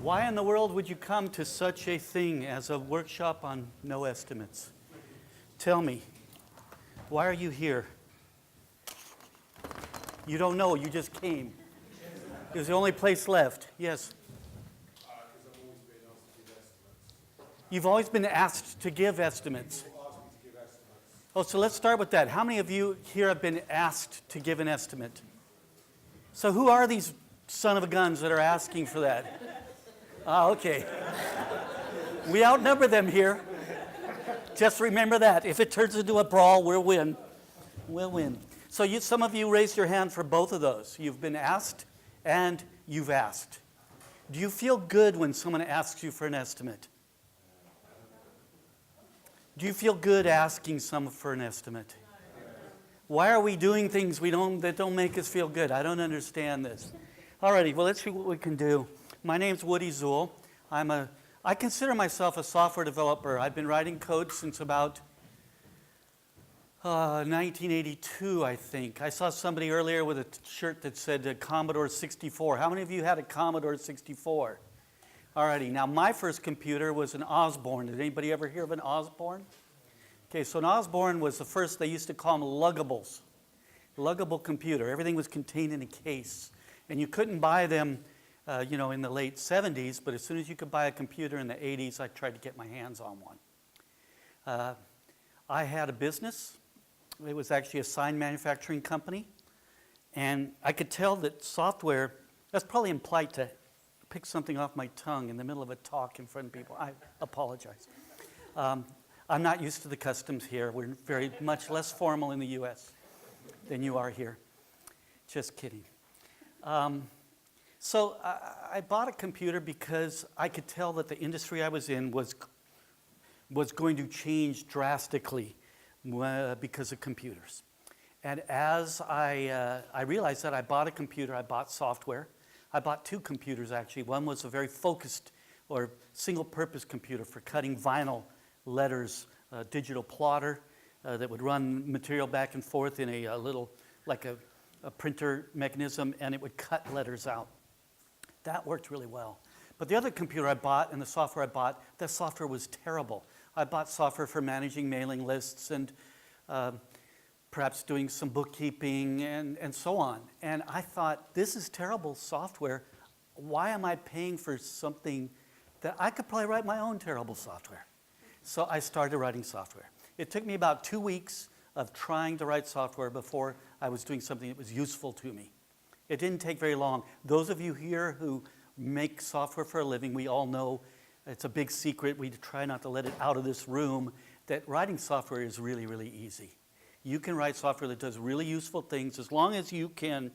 Why in the world would you come to such a thing as a workshop on no estimates? Tell me, why are you here? You don't know, you just came. It was the only place left. Yes? Because I've always been asked to give estimates. You've always been asked to give estimates. People ask me to give estimates. Oh, so let's start with that. How many of you here have been asked to give an estimate? So who are these son of a guns that are asking for that? Ah, okay. We outnumber them here. Just remember that. If it turns into a brawl, we'll win. We'll win. So some of you raised your hand for both of those. You've been asked and you've asked. Do you feel good when someone asks you for an estimate? Do you feel good asking someone for an estimate? Why are we doing things that don't make us feel good? I don't understand this. Alrighty, well, let's see what we can do. My name's Zuill. I consider myself a software developer. I've been writing code since about 1982, I think. I saw somebody earlier with a shirt that said Commodore 64. How many of you had a Commodore 64? Alrighty, now my first computer was an Osborne. Did anybody ever hear of an Osborne? Okay, so an Osborne was the first, they used to call them luggables. Luggable computer. Everything was contained in a case. And you couldn't buy them in the late 70s, but as soon as you could buy a computer in the 80s, I tried to get my hands on one. I had a business. It was actually a sign manufacturing company. And I could tell that software, that's probably implied to pick something off my tongue in the middle of a talk in front of people. I apologize. I'm not used to the customs here. We're very much less formal in the US than you are here. Just kidding. So I bought a computer because I could tell that the industry I was in was going to change drastically because of computers. And as I realized that, I bought a computer, I bought software. I bought two computers, actually. One was a very focused or single-purpose computer for cutting vinyl letters, a digital plotter that would run material back and forth in a little, like a printer mechanism, and it would cut letters out. That worked really well. But the other computer I bought and the software I bought, that software was terrible. I bought software for managing mailing lists and perhaps doing some bookkeeping and so on. And I thought, this is terrible software. Why am I paying for something that I could probably write my own terrible software? So I started writing software. It took me about 2 weeks of trying to write software before I was doing something that was useful to me. It didn't take very long. Those of you here who make software for a living, we all know it's a big secret. We try not to let it out of this room, that writing software is really, really easy. You can write software that does really useful things as long as you can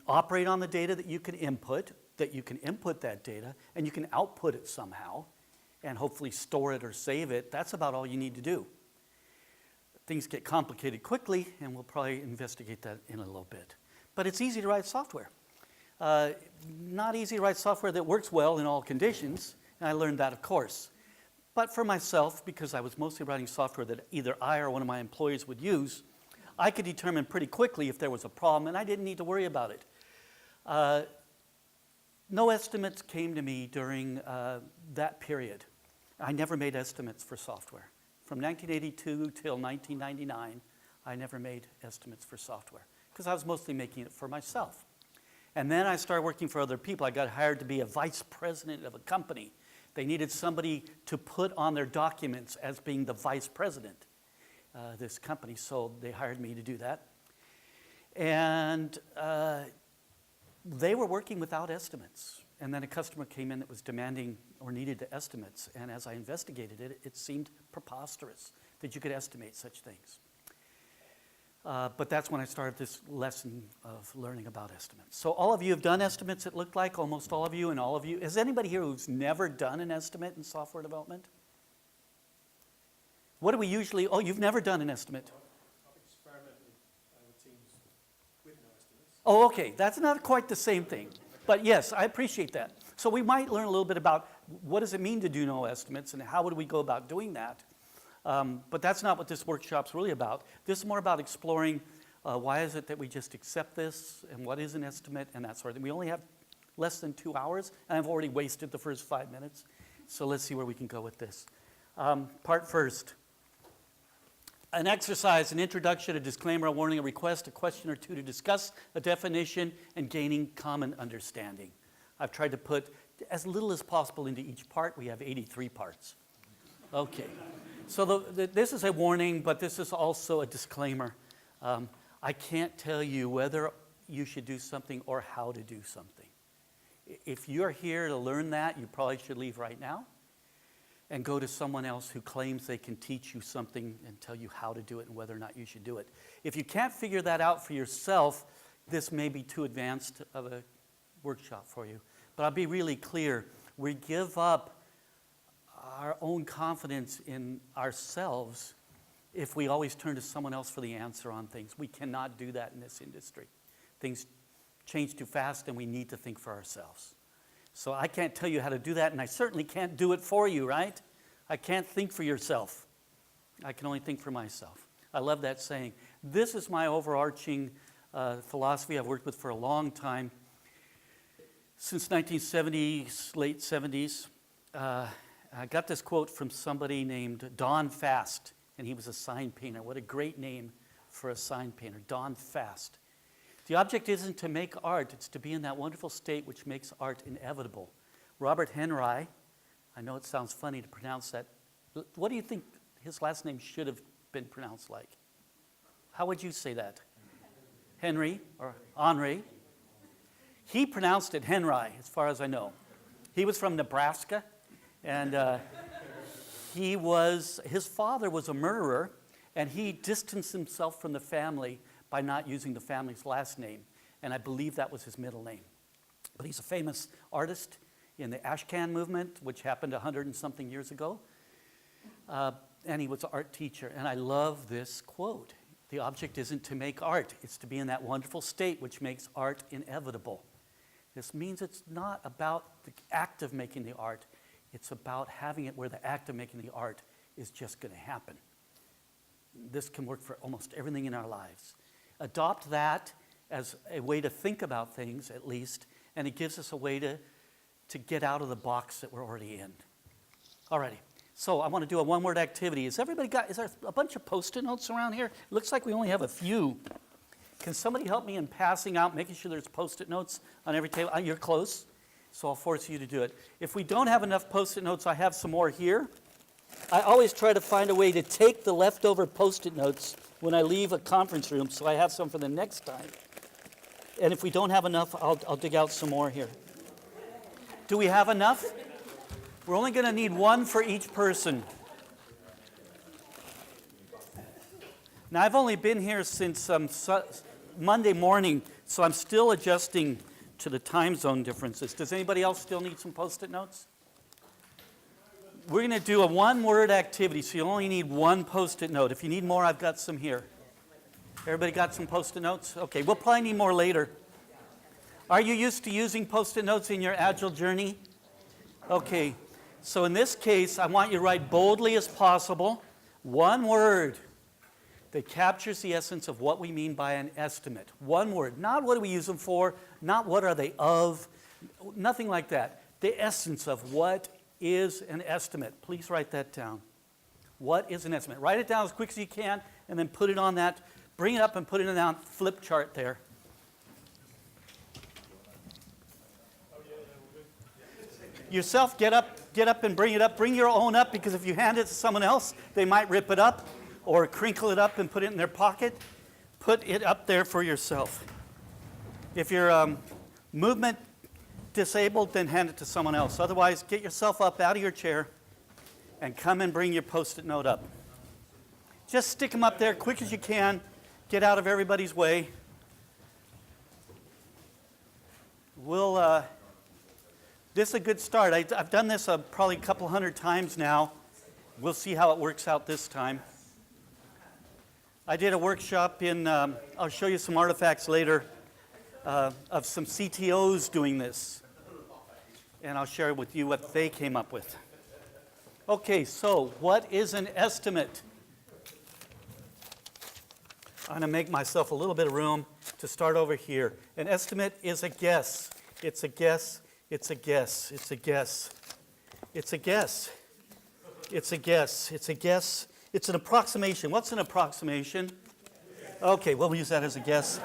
operate on the data that you can input that data, and you can output it somehow, and hopefully store it or save it. That's about all you need to do. Things get complicated quickly, and we'll probably investigate that in a little bit. But it's easy to write software. Not easy to write software that works well in all conditions, and I learned that, of course. But for myself, because I was mostly writing software that either I or one of my employees would use, I could determine pretty quickly if there was a problem, and I didn't need to worry about it. NoEstimates came to me during that period. I never made estimates for software. From 1982 till 1999, I never made estimates for software because I was mostly making it for myself. And then I started working for other people. I got hired to be a vice president of a company. They needed somebody to put on their documents as being the vice president, this company, so they hired me to do that. And they were working without estimates. And then a customer came in that was demanding or needed the estimates. And as I investigated it, it seemed preposterous that you could estimate such things. But that's when I started this lesson of learning about estimates. So all of you have done estimates, it looked like, almost all of you and all of you. Is anybody here who's never done an estimate in software development? What do we usually, oh, you've never done an estimate? I've experimented with teams with no estimates. Oh, okay, that's not quite the same thing. But yes, I appreciate that. So we might learn a little bit about what does it mean to do no estimates and how would we go about doing that. But that's not what this workshop's really about. This is more about exploring why is it that we just accept this and what is an estimate and that sort of thing. We only have less than 2 hours, and I've already wasted the first 5 minutes. So let's see where we can go with this. Part first. An exercise, an introduction, a disclaimer, a warning, a request, a question or two to discuss a definition, and gaining common understanding. I've tried to put as little as possible into each part. We have 83 parts. Okay. So this is a warning, but this is also a disclaimer. I can't tell you whether you should do something or how to do something. If you're here to learn that, you probably should leave right now and go to someone else who claims they can teach you something and tell you how to do it and whether or not you should do it. If you can't figure that out for yourself, this may be too advanced of a workshop for you. But I'll be really clear. We give up our own confidence in ourselves if we always turn to someone else for the answer on things. We cannot do that in this industry. Things change too fast and we need to think for ourselves. So I can't tell you how to do that, and I certainly can't do it for you, right? I can't think for yourself. I can only think for myself. I love that saying. This is my overarching philosophy I've worked with for a long time. Since 1970s, late 70s, I got this quote from somebody named Don Fast, and he was a sign painter. What a great name for a sign painter, Don Fast. The object isn't to make art, it's to be in that wonderful state which makes art inevitable. Robert Henry, I know it sounds funny to pronounce that. What do you think his last name should have been pronounced like? How would you say that? Henry or Henri? He pronounced it Henry, as far as I know. He was from Nebraska, and his father was a murderer, and he distanced himself from the family by not using the family's last name, and I believe that was his middle name. But he's a famous artist in the Ashcan movement, which happened 100 and something years ago, and he was an art teacher, and I love this quote. The object isn't to make art, it's to be in that wonderful state which makes art inevitable. This means it's not about the act of making the art, it's about having it where the act of making the art is just going to happen. This can work for almost everything in our lives. Adopt that as a way to think about things, at least, and it gives us a way to get out of the box that we're already in. Alrighty, so I want to do a one-word activity. Is there a bunch of Post-it notes around here? It looks like we only have a few. Can somebody help me in passing out, making sure there's Post-it notes on every table? You're close, so I'll force you to do it. If we don't have enough Post-it notes, I have some more here. I always try to find a way to take the leftover Post-it notes when I leave a conference room, so I have some for the next time. And if we don't have enough, I'll dig out some more here. Do we have enough? We're only going to need one for each person. Now, I've only been here since Monday morning, so I'm still adjusting to the time zone differences. Does anybody else still need some Post-it notes? We're going to do a one-word activity, so you only need one Post-it note. If you need more, I've got some here. Everybody got some Post-it notes? Okay, we'll probably need more later. Are you used to using Post-it notes in your Agile journey? Okay, so in this case, I want you to write boldly as possible one word that captures the essence of what we mean by an estimate. One word, not what do we use them for, not what are they of, nothing like that. The essence of what is an estimate. Please write that down. What is an estimate? Write it down as quick as you can and then put it on that, bring it up and put it in that flip chart there. Yourself, get up and bring it up. Bring your own up, because if you hand it to someone else, they might rip it up or crinkle it up and put it in their pocket. Put it up there for yourself. If you're movement disabled, then hand it to someone else. Otherwise, get yourself up out of your chair and come and bring your Post-it note up. Just stick them up there quick as you can. Get out of everybody's way. This is a good start. I've done this probably a couple hundred times now. We'll see how it works out this time. I did a workshop I'll show you some artifacts later, of some CTOs doing this. And I'll share with you what they came up with. Okay, so what is an estimate? I'm going to make myself a little bit of room to start over here. An estimate is a guess. It's a guess. It's a guess. It's a guess. It's a guess. It's a guess. It's a guess. It's an approximation. What's an approximation? Okay, well, we'll use that as a guess.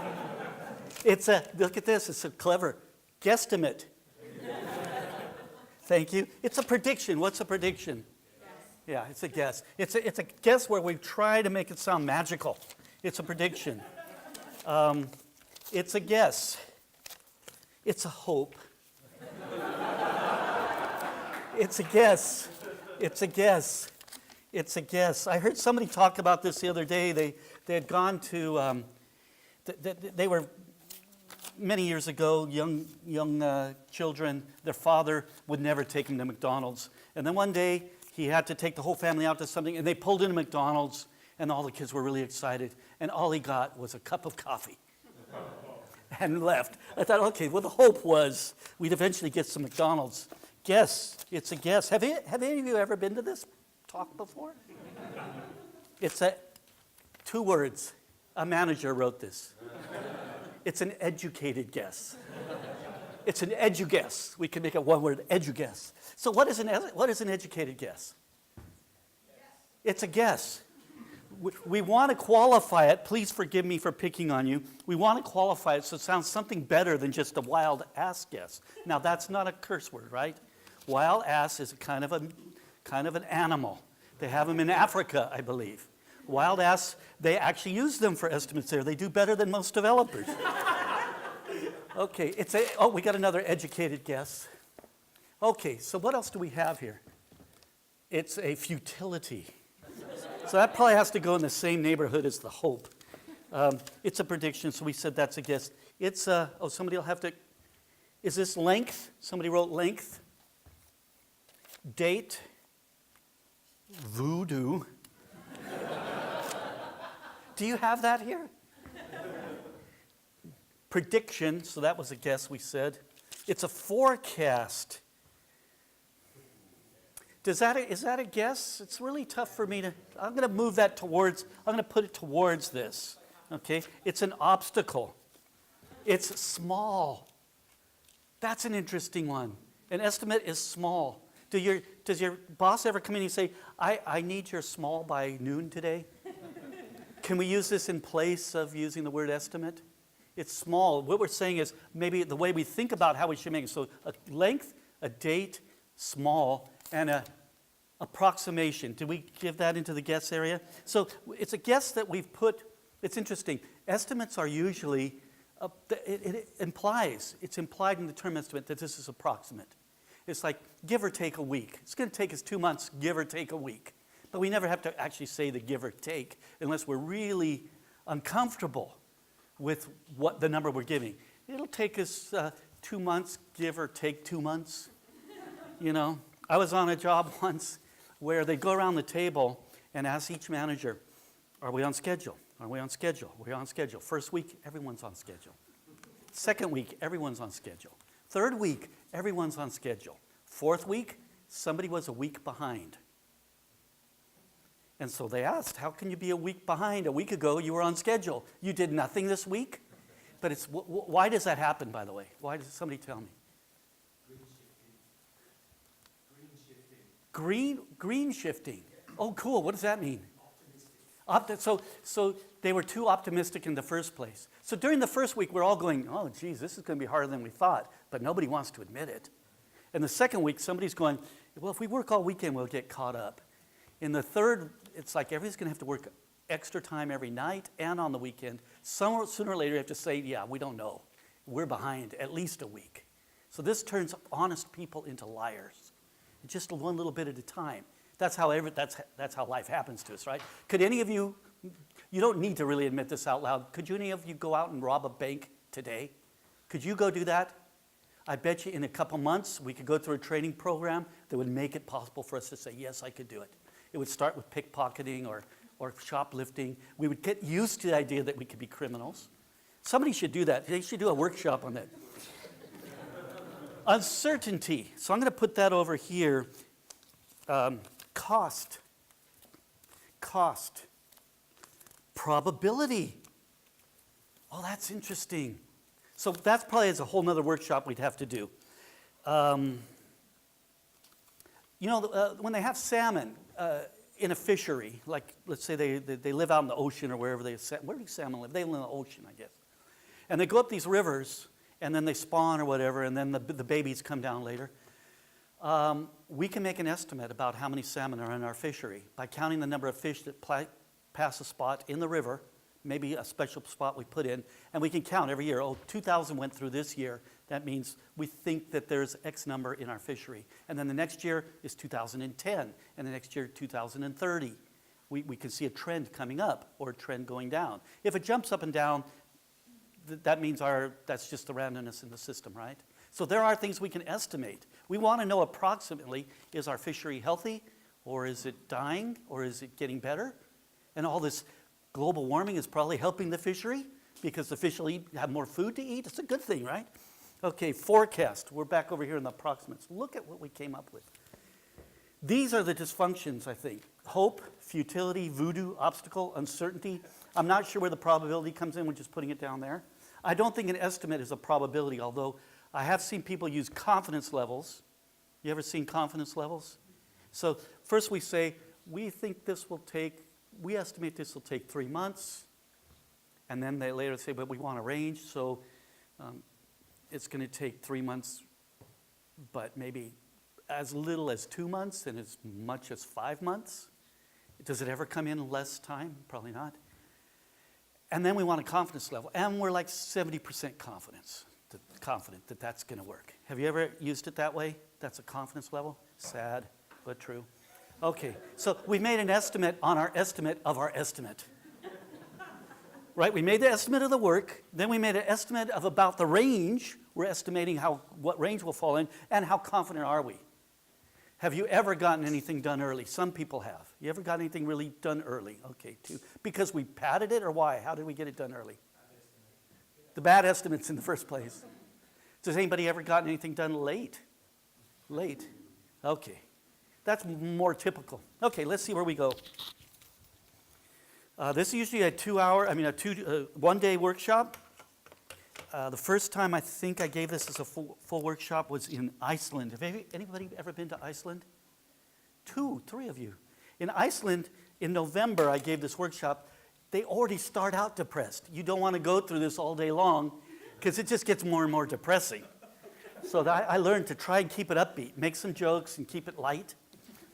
It's a, look at this, it's a clever guesstimate. Thank you. It's a prediction. What's a prediction? Yeah, it's a guess. It's a guess where we try to make it sound magical. It's a prediction. It's a guess. It's a hope. It's a guess. It's a guess. It's a guess. I heard somebody talk about this the other day. They had gone to, they were many years ago, young children. Their father would never take them to McDonald's. And then one day, he had to take the whole family out to something, and they pulled into McDonald's, and all the kids were really excited. And all he got was a cup of coffee and left. I thought, okay, well, the hope was we'd eventually get some McDonald's. Guess. It's a guess. Have any of you ever been to this talk before? It's 2 words. A manager wrote this. It's an educated guess. It's an edu-guess. We can make it one word, edu-guess. So what is an educated guess? It's a guess. We want to qualify it. Please forgive me for picking on you. We want to qualify it so it sounds something better than just a wild ass guess. Now, that's not a curse word, right? Wild ass is kind of an animal. They have them in Africa, I believe. Wild ass, they actually use them for estimates there. They do better than most developers. Okay, we got another educated guess. Okay, so what else do we have here? It's a futility. So that probably has to go in the same neighborhood as the hope. It's a prediction, so we said that's a guess. It's somebody will have to, is this length? Somebody wrote length. Date. Voodoo. Do you have that here? Prediction, so that was a guess we said. It's a forecast. Is that a guess? It's really tough for me to, I'm going to move that towards, I'm going to put it towards this, okay? It's an obstacle. It's small. That's an interesting one. An estimate is small. Does your boss ever come in and say, I need your small by noon today? Can we use this in place of using the word estimate? It's small. What we're saying is maybe the way we think about how we should make it. So a length, a date, small, and an approximation. Did we give that into the guess area? So it's a guess that we've put. It's interesting. Estimates are usually, it's implied in the term estimate that this is approximate. It's like give or take a week. It's going to take us 2 months, give or take a week. But we never have to actually say the give or take unless we're really uncomfortable with what the number we're giving. It'll take us 2 months, give or take 2 months. You know, I was on a job once where they go around the table and ask each manager, are we on schedule? Are we on schedule? Are we on schedule? First week, everyone's on schedule. Second week, everyone's on schedule. Third week, everyone's on schedule. Fourth week, somebody was a week behind. And so they asked, how can you be a week behind? A week ago, you were on schedule. You did nothing this week? But it's why does that happen, by the way? Why does somebody tell me? Green shifting. Oh, cool. What does that mean? So they were too optimistic in the first place. So during the first week, we're all going, oh, geez, this is going to be harder than we thought. But nobody wants to admit it. And the second week, somebody's going, well, if we work all weekend, we'll get caught up. In the third, it's like everybody's going to have to work extra time every night and on the weekend. Sooner or later, you have to say, yeah, we don't know. We're behind at least a week. So this turns honest people into liars. Just one little bit at a time. That's how life happens to us, right? Could any of you don't need to really admit this out loud, could any of you go out and rob a bank today? Could you go do that? I bet you in a couple months, we could go through a training program that would make it possible for us to say, yes, I could do it. It would start with pickpocketing or shoplifting. We would get used to the idea that we could be criminals. Somebody should do that. They should do a workshop on that. Uncertainty. So I'm going to put that over here. Cost. Probability. Oh, that's interesting. So that's probably is a whole nother workshop we'd have to do. When they have salmon in a fishery, like let's say they live out in the ocean or wherever where do salmon live? They live in the ocean, I guess. And they go up these rivers, and then they spawn or whatever, and then the babies come down later. We can make an estimate about how many salmon are in our fishery by counting the number of fish that pass a spot in the river, maybe a special spot we put in, and we can count every year. 2,000 went through this year. That means we think that there's X number in our fishery. And then the next year is 2010, and the next year 2030. We can see a trend coming up or a trend going down. If it jumps up and down, that means that's just the randomness in the system, right? So there are things we can estimate. We want to know approximately, is our fishery healthy, or is it dying, or is it getting better? And all this global warming is probably helping the fishery because the fish will have more food to eat. It's a good thing, right? Okay, forecast. We're back over here in the approximates. Look at what we came up with. These are the dysfunctions, I think. Hope, futility, voodoo, obstacle, uncertainty. I'm not sure where the probability comes in. We're just putting it down there. I don't think an estimate is a probability, although I have seen people use confidence levels. You ever seen confidence levels? So first we say, we estimate this will take 3 months. And then they later say, but we want a range, so it's going to take 3 months, but maybe as little as 2 months and as much as 5 months. Does it ever come in less time? Probably not. And then we want a confidence level, and we're like 70% confident that that's going to work. Have you ever used it that way? That's a confidence level? Sad, but true. Okay, so we made an estimate on our estimate of our estimate. Right, we made the estimate of the work, then we made an estimate of about the range. We're estimating what range will fall in, and how confident are we? Have you ever gotten anything done early? Some people have. You ever got anything really done early? Okay, too. Because we padded it, or why? How did we get it done early? The bad estimates in the first place. Does anybody ever gotten anything done late? Late. Okay. That's more typical. Okay, let's see where we go. This is usually a one-day workshop. The first time I think I gave this as a full workshop was in Iceland. Have anybody ever been to Iceland? 2, 3 of you. In Iceland, in November, I gave this workshop. They already start out depressed. You don't want to go through this all day long because it just gets more and more depressing. So I learned to try and keep it upbeat, make some jokes and keep it light.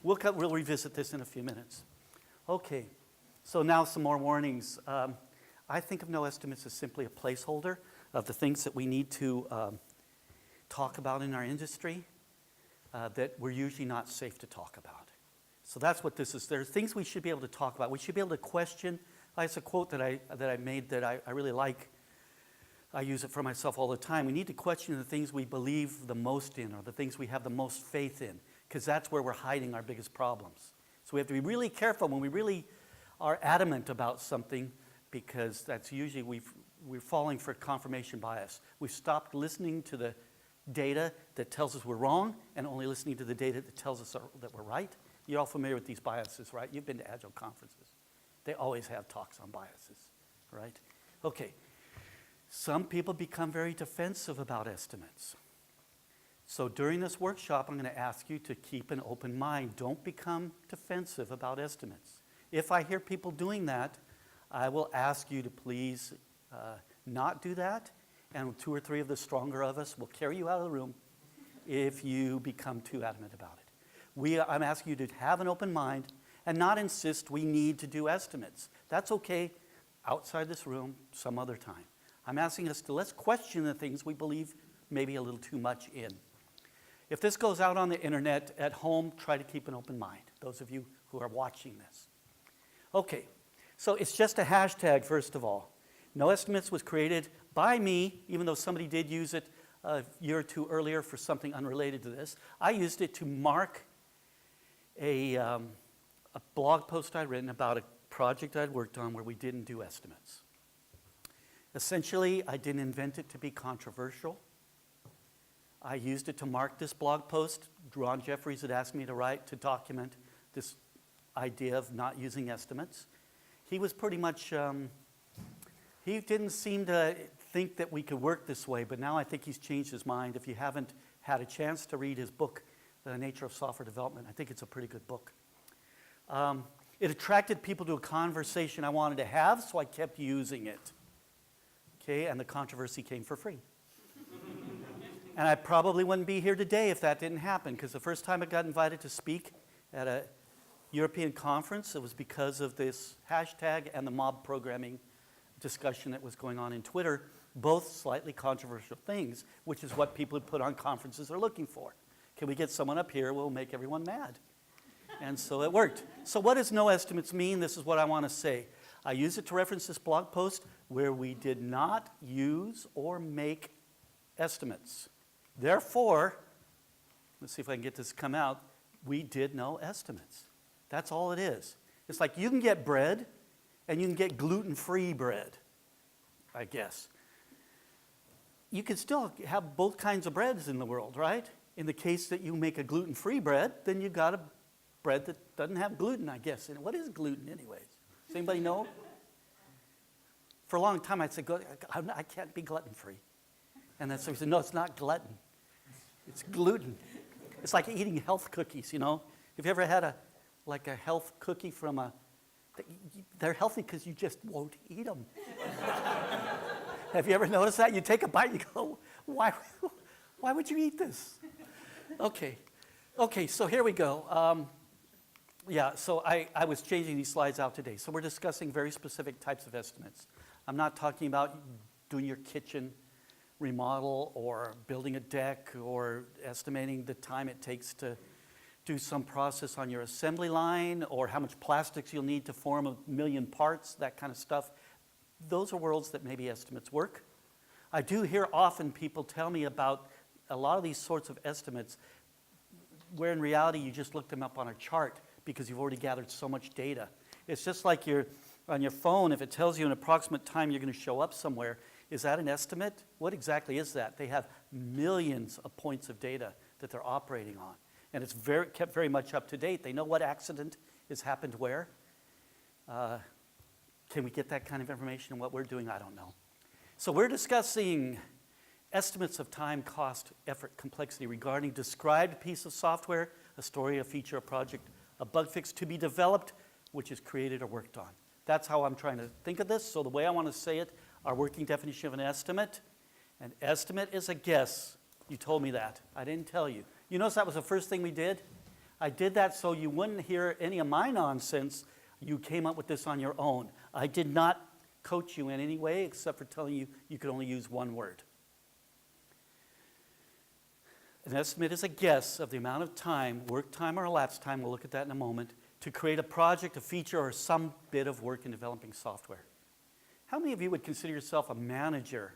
We'll revisit this in a few minutes. Okay, so now some more warnings. I think of NoEstimates as simply a placeholder of the things that we need to talk about in our industry that we're usually not safe to talk about. So that's what this is. There are things we should be able to talk about. We should be able to question. It's a quote that I made that I really like. I use it for myself all the time. We need to question the things we believe the most in, or the things we have the most faith in, because that's where we're hiding our biggest problems. So we have to be really careful when we really are adamant about something, because that's usually we're falling for confirmation bias. We've stopped listening to the data that tells us we're wrong and only listening to the data that tells us that we're right. You're all familiar with these biases, right? You've been to Agile conferences. They always have talks on biases, right? Okay. Some people become very defensive about estimates. So during this workshop, I'm going to ask you to keep an open mind. Don't become defensive about estimates. If I hear people doing that, I will ask you to please not do that, and 2 or 3 of the stronger of us will carry you out of the room if you become too adamant about it. I'm asking you to have an open mind and not insist we need to do estimates. That's okay outside this room some other time. I'm asking us to let's question the things we believe maybe a little too much in. If this goes out on the internet, at home, try to keep an open mind, those of you who are watching this. Okay, so it's just a hashtag, first of all. NoEstimates was created by me, even though somebody did use it a year or 2 earlier for something unrelated to this. I used it to mark a blog post I'd written about a project I'd worked on where we didn't do estimates. Essentially, I didn't invent it to be controversial. I used it to mark this blog post. Ron Jeffries had asked me to write to document this idea of not using estimates. He was pretty much, he didn't seem to think that we could work this way, but now I think he's changed his mind. If you haven't had a chance to read his book, The Nature of Software Development, I think it's a pretty good book. It attracted people to a conversation I wanted to have, so I kept using it. Okay, and the controversy came for free. And I probably wouldn't be here today if that didn't happen, because the first time I got invited to speak at a European conference, it was because of this hashtag and the mob programming discussion that was going on in Twitter, both slightly controversial things, which is what people who put on conferences are looking for. Can we get someone up here who will make everyone mad? And so it worked. So what does no estimates mean? This is what I want to say. I use it to reference this blog post where we did not use or make estimates. Therefore, let's see if I can get this to come out, we did no estimates. That's all it is. It's like you can get bread and you can get gluten-free bread, I guess. You can still have both kinds of breads in the world, right? In the case that you make a gluten-free bread, then you got a bread that doesn't have gluten, I guess. And what is gluten anyways? Does anybody know? For a long time I'd say, I can't be gluten-free. And then somebody said, no, it's not glutton. It's gluten. It's like eating health cookies, you know? Have you ever had a health cookie from they're healthy because you just won't eat them. Have you ever noticed that? You take a bite, you go, why would you eat this? Okay, so here we go. So I was changing these slides out today. So we're discussing very specific types of estimates. I'm not talking about doing your kitchen remodel or building a deck or estimating the time it takes to do some process on your assembly line or how much plastics you'll need to form 1 million parts, that kind of stuff. Those are worlds that maybe estimates work. I do hear often people tell me about a lot of these sorts of estimates where in reality you just looked them up on a chart because you've already gathered so much data. It's just like on your phone, if it tells you an approximate time you're going to show up somewhere, is that an estimate? What exactly is that? They have millions of points of data that they're operating on. And it's kept very much up to date. They know what accident has happened where. Can we get that kind of information in what we're doing? I don't know. So we're discussing estimates of time, cost, effort, complexity regarding described piece of software, a story, a feature, a project, a bug fix to be developed, which is created or worked on. That's how I'm trying to think of this. So the way I want to say it, our working definition of an estimate is a guess. You told me that. I didn't tell you. You notice that was the first thing we did? I did that so you wouldn't hear any of my nonsense. You came up with this on your own. I did not coach you in any way except for telling you you could only use one word. An estimate is a guess of the amount of time, work time or elapsed time, we'll look at that in a moment, to create a project, a feature, or some bit of work in developing software. How many of you would consider yourself a manager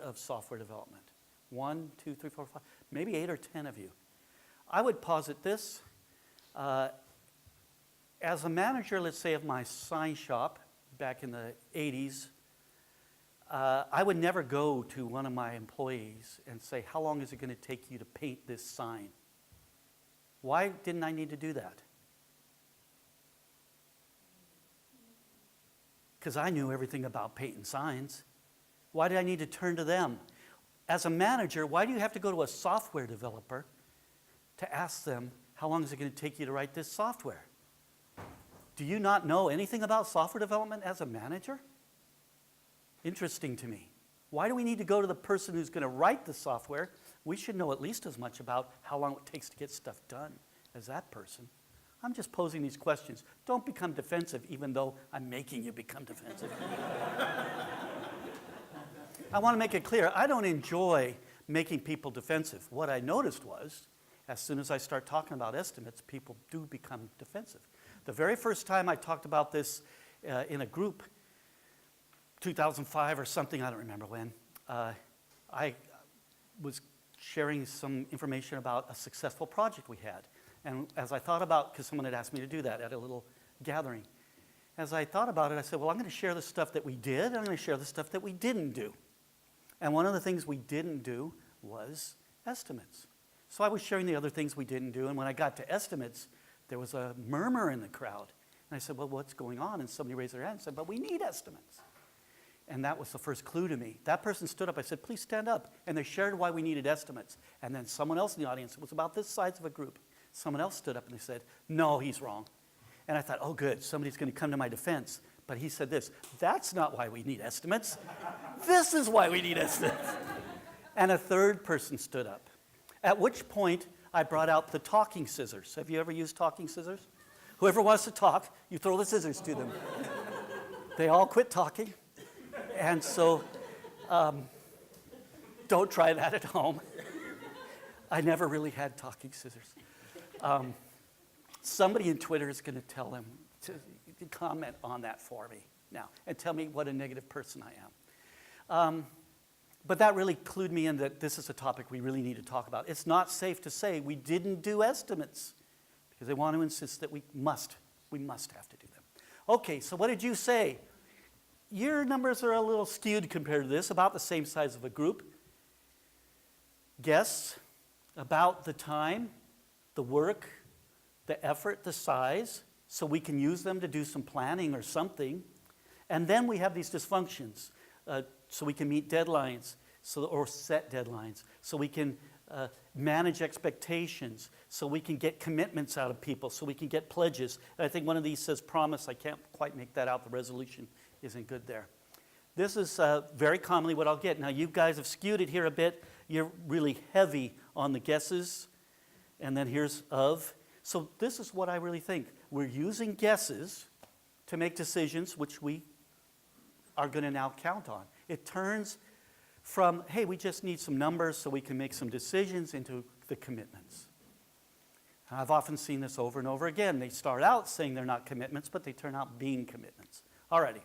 of software development? 1, 2, 3, 4, 5, maybe 8 or 10 of you. I would posit this. As a manager, let's say, of my sign shop back in the 80s, I would never go to one of my employees and say, how long is it going to take you to paint this sign? Why didn't I need to do that? Because I knew everything about painting signs. Why did I need to turn to them? As a manager, why do you have to go to a software developer to ask them, how long is it going to take you to write this software? Do you not know anything about software development as a manager? Interesting to me. Why do we need to go to the person who's going to write the software? We should know at least as much about how long it takes to get stuff done as that person. I'm just posing these questions. Don't become defensive, even though I'm making you become defensive. I want to make it clear, I don't enjoy making people defensive. What I noticed was, as soon as I start talking about estimates, people do become defensive. The very first time I talked about this in a group, 2005 or something, I don't remember when, I was sharing some information about a successful project we had. And as I thought about, because someone had asked me to do that at a little gathering, as I thought about it, I said, well, I'm going to share the stuff that we did, and I'm going to share the stuff that we didn't do. And one of the things we didn't do was estimates. So I was sharing the other things we didn't do, and when I got to estimates, there was a murmur in the crowd. And I said, well, what's going on? And somebody raised their hand and said, but we need estimates. And that was the first clue to me. That person stood up. I said, please stand up. And they shared why we needed estimates. And then someone else in the audience, it was about this size of a group, someone else stood up and they said, no, he's wrong. And I thought, oh, good, somebody's going to come to my defense. But he said this, that's not why we need estimates. This is why we need estimates. And a third person stood up. At which point, I brought out the talking scissors. Have you ever used talking scissors? Whoever wants to talk, you throw the scissors to them. They all quit talking. And so, don't try that at home. I never really had talking scissors. Somebody in Twitter is going to tell them to comment on that for me now and tell me what a negative person I am. But that really clued me in that this is a topic we really need to talk about. It's not safe to say we didn't do estimates because they want to insist that we must have to do them. Okay, so what did you say? Your numbers are a little skewed compared to this, about the same size of a group. Guess about the time, the work, the effort, the size, so we can use them to do some planning or something. And then we have these dysfunctions, so we can meet deadlines, or set deadlines, so we can manage expectations, so we can get commitments out of people, so we can get pledges. And I think one of these says promise. I can't quite make that out. The resolution isn't good there. This is very commonly what I'll get. Now, you guys have skewed it here a bit. You're really heavy on the guesses, and then here's of. So this is what I really think. We're using guesses to make decisions, which we are going to now count on. It turns from, hey, we just need some numbers so we can make some decisions, into the commitments. I've often seen this over and over again. They start out saying they're not commitments, but they turn out being commitments. Alrighty.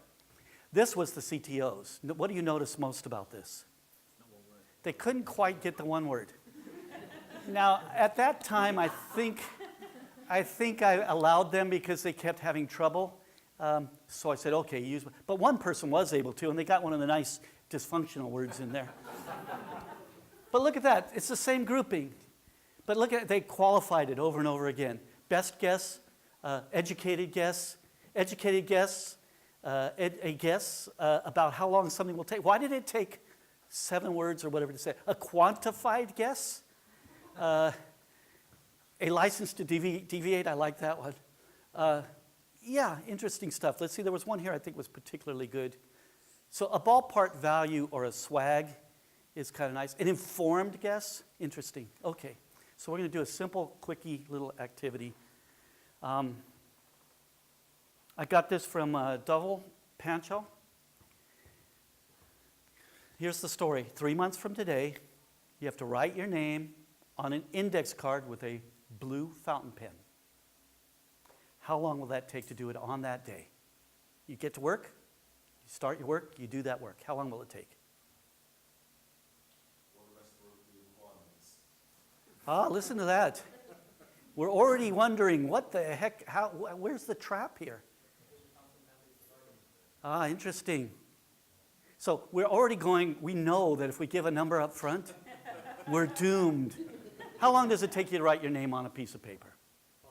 This was the CTOs. What do you notice most about this? They couldn't quite get the one word. Now, at that time, I think I allowed them because they kept having trouble. So I said, okay, use. But one person was able to, and they got one of the nice dysfunctional words in there. But look at that. It's the same grouping. But look at it. They qualified it over and over again. Best guess, educated guess, a guess about how long something will take. Why did it take 7 words or whatever to say? A quantified guess? A license to deviate. I like that one. Yeah, interesting stuff. Let's see, there was one here I think was particularly good. So a ballpark value or a swag is kind of nice. An informed guess, interesting. Okay, so we're going to do a simple, quickie little activity. I got this from Zuill Pancho. Here's the story. 3 months from today, you have to write your name on an index card with a blue fountain pen. How long will that take to do it on that day? You get to work, you start your work, you do that work. How long will it take? Listen to that. We're already wondering, what the heck, where's the trap here? Interesting. So we're already going, we know that if we give a number up front, we're doomed. How long does it take you to write your name on a piece of paper?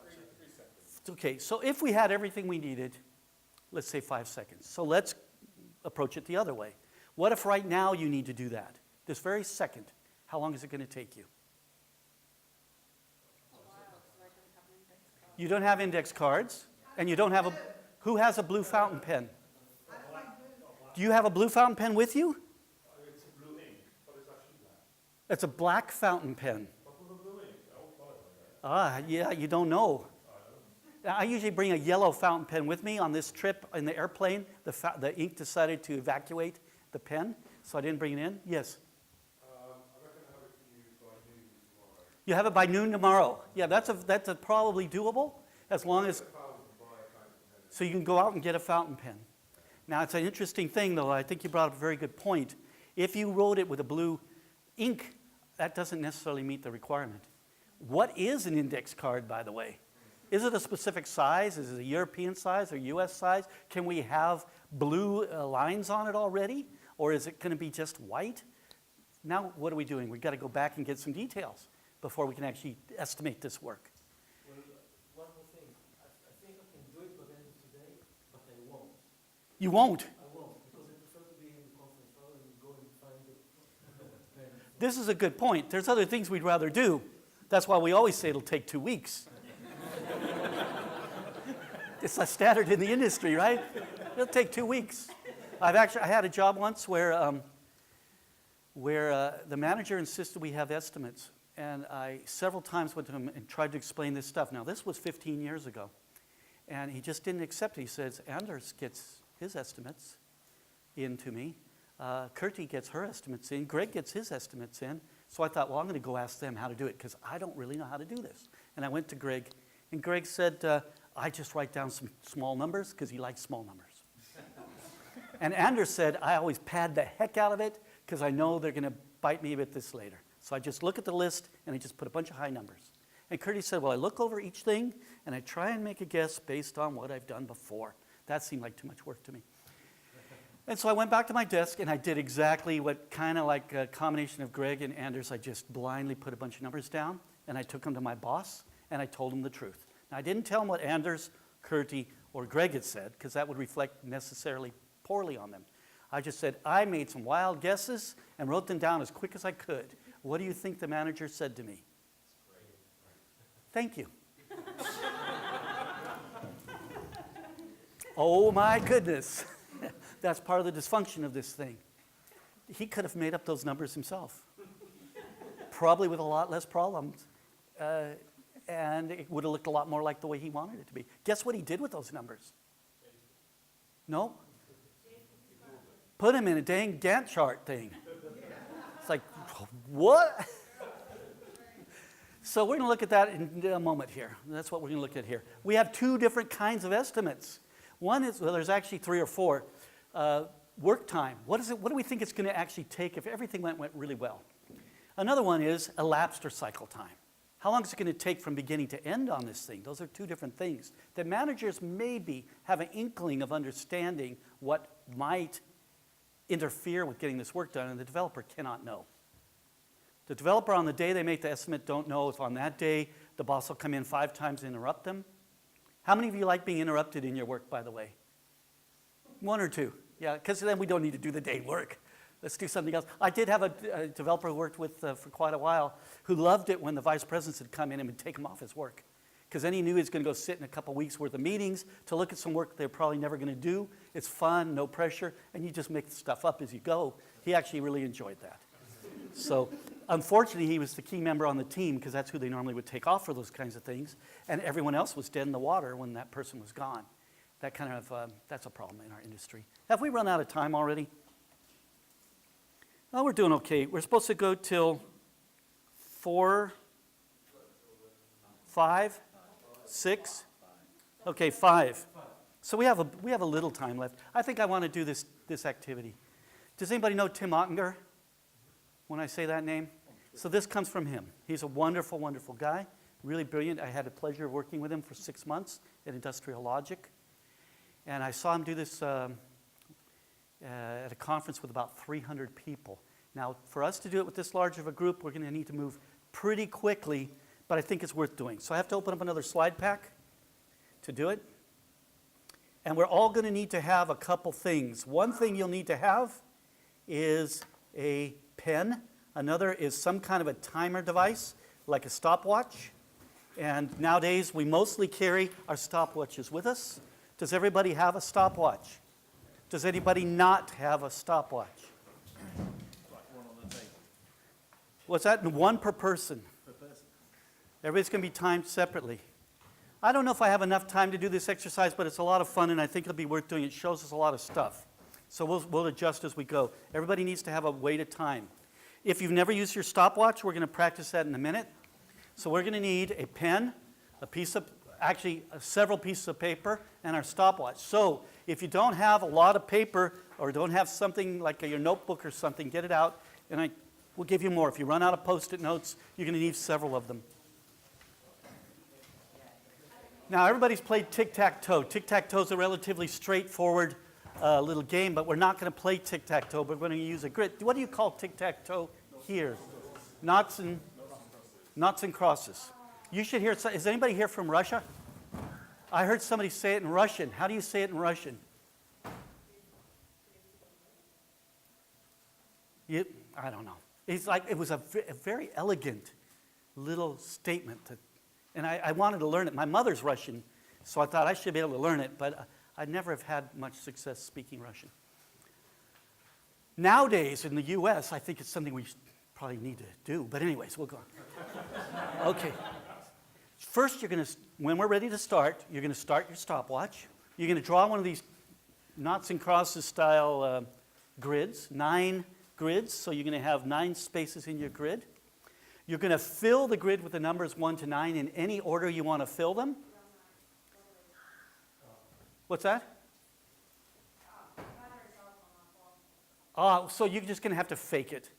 3 seconds. Okay, so if we had everything we needed, let's say 5 seconds. So let's approach it the other way. What if right now you need to do that? This very second, how long is it going to take you? You don't have index cards, and you don't have a... Who has a blue fountain pen? Do you have a blue fountain pen with you? It's a blue ink, but it's actually black. It's a black fountain pen. But with a blue ink, I won't qualify that. Yeah, you don't know. I usually bring a yellow fountain pen with me. On this trip in the airplane, the ink decided to evacuate the pen, so I didn't bring it in. Yes? I reckon I have it for you by noon tomorrow. You have it by noon tomorrow. Yeah, that's probably doable, as long as... So you can go out and get a fountain pen. Now, it's an interesting thing, though. I think you brought up a very good point. If you wrote it with a blue ink, that doesn't necessarily meet the requirement. What is an index card, by the way? Is it a specific size? Is it a European size or US size? Can we have blue lines on it already? Or is it going to be just white? Now, what are we doing? We've got to go back and get some details before we can actually estimate this work. Well, one more thing. I think I can do it by the end of today, but I won't. You won't? I won't, because I prefer to be in This is a good point. There's other things we'd rather do. That's why we always say it'll take 2 weeks. It's a standard in the industry, right? It'll take 2 weeks. I had a job once where the manager insisted we have estimates. And I several times went to him and tried to explain this stuff. Now, this was 15 years ago. And he just didn't accept it. He says, Anders gets his estimates in to me. Kurti gets her estimates in. Greg gets his estimates in. So I thought, well, I'm going to go ask them how to do it because I don't really know how to do this. And I went to Greg. And Greg said, I just write down some small numbers because he likes small numbers. And Anders said, I always pad the heck out of it because I know they're going to bite me with this later. So I just look at the list and I just put a bunch of high numbers. And Kurti said, well, I look over each thing and I try and make a guess based on what I've done before. That seemed like too much work to me. And so I went back to my desk and I did exactly what kind of like a combination of Greg and Anders. I just blindly put a bunch of numbers down and I took them to my boss and I told him the truth. Now, I didn't tell him what Anders, Kurti, or Greg had said because that would reflect necessarily poorly on them. I just said, I made some wild guesses and wrote them down as quick as I could. What do you think the manager said to me? Thank you. Oh my goodness. That's part of the dysfunction of this thing. He could have made up those numbers himself. Probably with a lot less problems. And it would have looked a lot more like the way he wanted it to be. Guess what he did with those numbers? No? Put him in a dang Gantt chart thing. It's like, what? So we're going to look at that in a moment here. That's what we're going to look at here. We have 2 different kinds of estimates. One is, well, there's actually 3 or 4. Work time. What do we think it's going to actually take if everything went really well? Another one is elapsed or cycle time. How long is it going to take from beginning to end on this thing? Those are 2 different things. The managers maybe have an inkling of understanding what might interfere with getting this work done, and the developer cannot know. The developer on the day they make the estimate don't know if on that day the boss will come in 5 times and interrupt them. How many of you like being interrupted in your work, by the way? 1 or 2. Yeah, because then we don't need to do the day work. Let's do something else. I did have a developer who worked with for quite a while who loved it when the vice presidents would come in and would take him off his work. Because then he knew he was going to go sit in a couple weeks worth of meetings to look at some work they're probably never going to do. It's fun, no pressure, and you just make stuff up as you go. He actually really enjoyed that. So unfortunately, he was the key member on the team because that's who they normally would take off for those kinds of things. And everyone else was dead in the water when that person was gone. That kind of, that's a problem in our industry. Have we run out of time already? Oh, we're doing okay. We're supposed to go till 4, 5, 6? Okay, 5. So we have a little time left. I think I want to do this activity. Does anybody know Tim Ottinger? When I say that name? So this comes from him. He's a wonderful, wonderful guy, really brilliant. I had the pleasure of working with him for 6 months at Industrial Logic. And I saw him do this at a conference with about 300 people. Now, for us to do it with this large of a group, we're going to need to move pretty quickly, but I think it's worth doing. So I have to open up another slide pack to do it. And we're all going to need to have a couple things. One thing you'll need to have is a pen. Another is some kind of a timer device, like a stopwatch. And nowadays, we mostly carry our stopwatches with us. Does everybody have a stopwatch? Does anybody not have a stopwatch? What's that? 1 per person. Everybody's going to be timed separately. I don't know if I have enough time to do this exercise, but it's a lot of fun, and I think it'll be worth doing. It shows us a lot of stuff. So we'll adjust as we go. Everybody needs to have a way to time. If you've never used your stopwatch, we're going to practice that in a minute. So we're going to need a pen, several pieces of paper, and our stopwatch. So if you don't have a lot of paper or don't have something like your notebook or something, get it out, and we'll give you more. If you run out of Post-it notes, you're going to need several of them. Now, everybody's played tic-tac-toe. Tic-tac-toe is a relatively straightforward little game, but we're not going to play tic-tac-toe, but we're going to use a grid. What do you call tic-tac-toe here? Knots and crosses. You should hear, is anybody here from Russia? I heard somebody say it in Russian. How do you say it in Russian? I don't know. It's like, it was a very elegant little statement. And I wanted to learn it. My mother's Russian, so I thought I should be able to learn it, but I never have had much success speaking Russian. Nowadays, in the US, I think it's something we probably need to do. But anyways, we'll go on. Okay. First, when we're ready to start, you're going to start your stopwatch. You're going to draw one of these noughts and crosses style grids, 9 grids. So you're going to have 9 spaces in your grid. You're going to fill the grid with the numbers 1 to 9 in any order you want to fill them. What's that? So you're just going to have to fake it.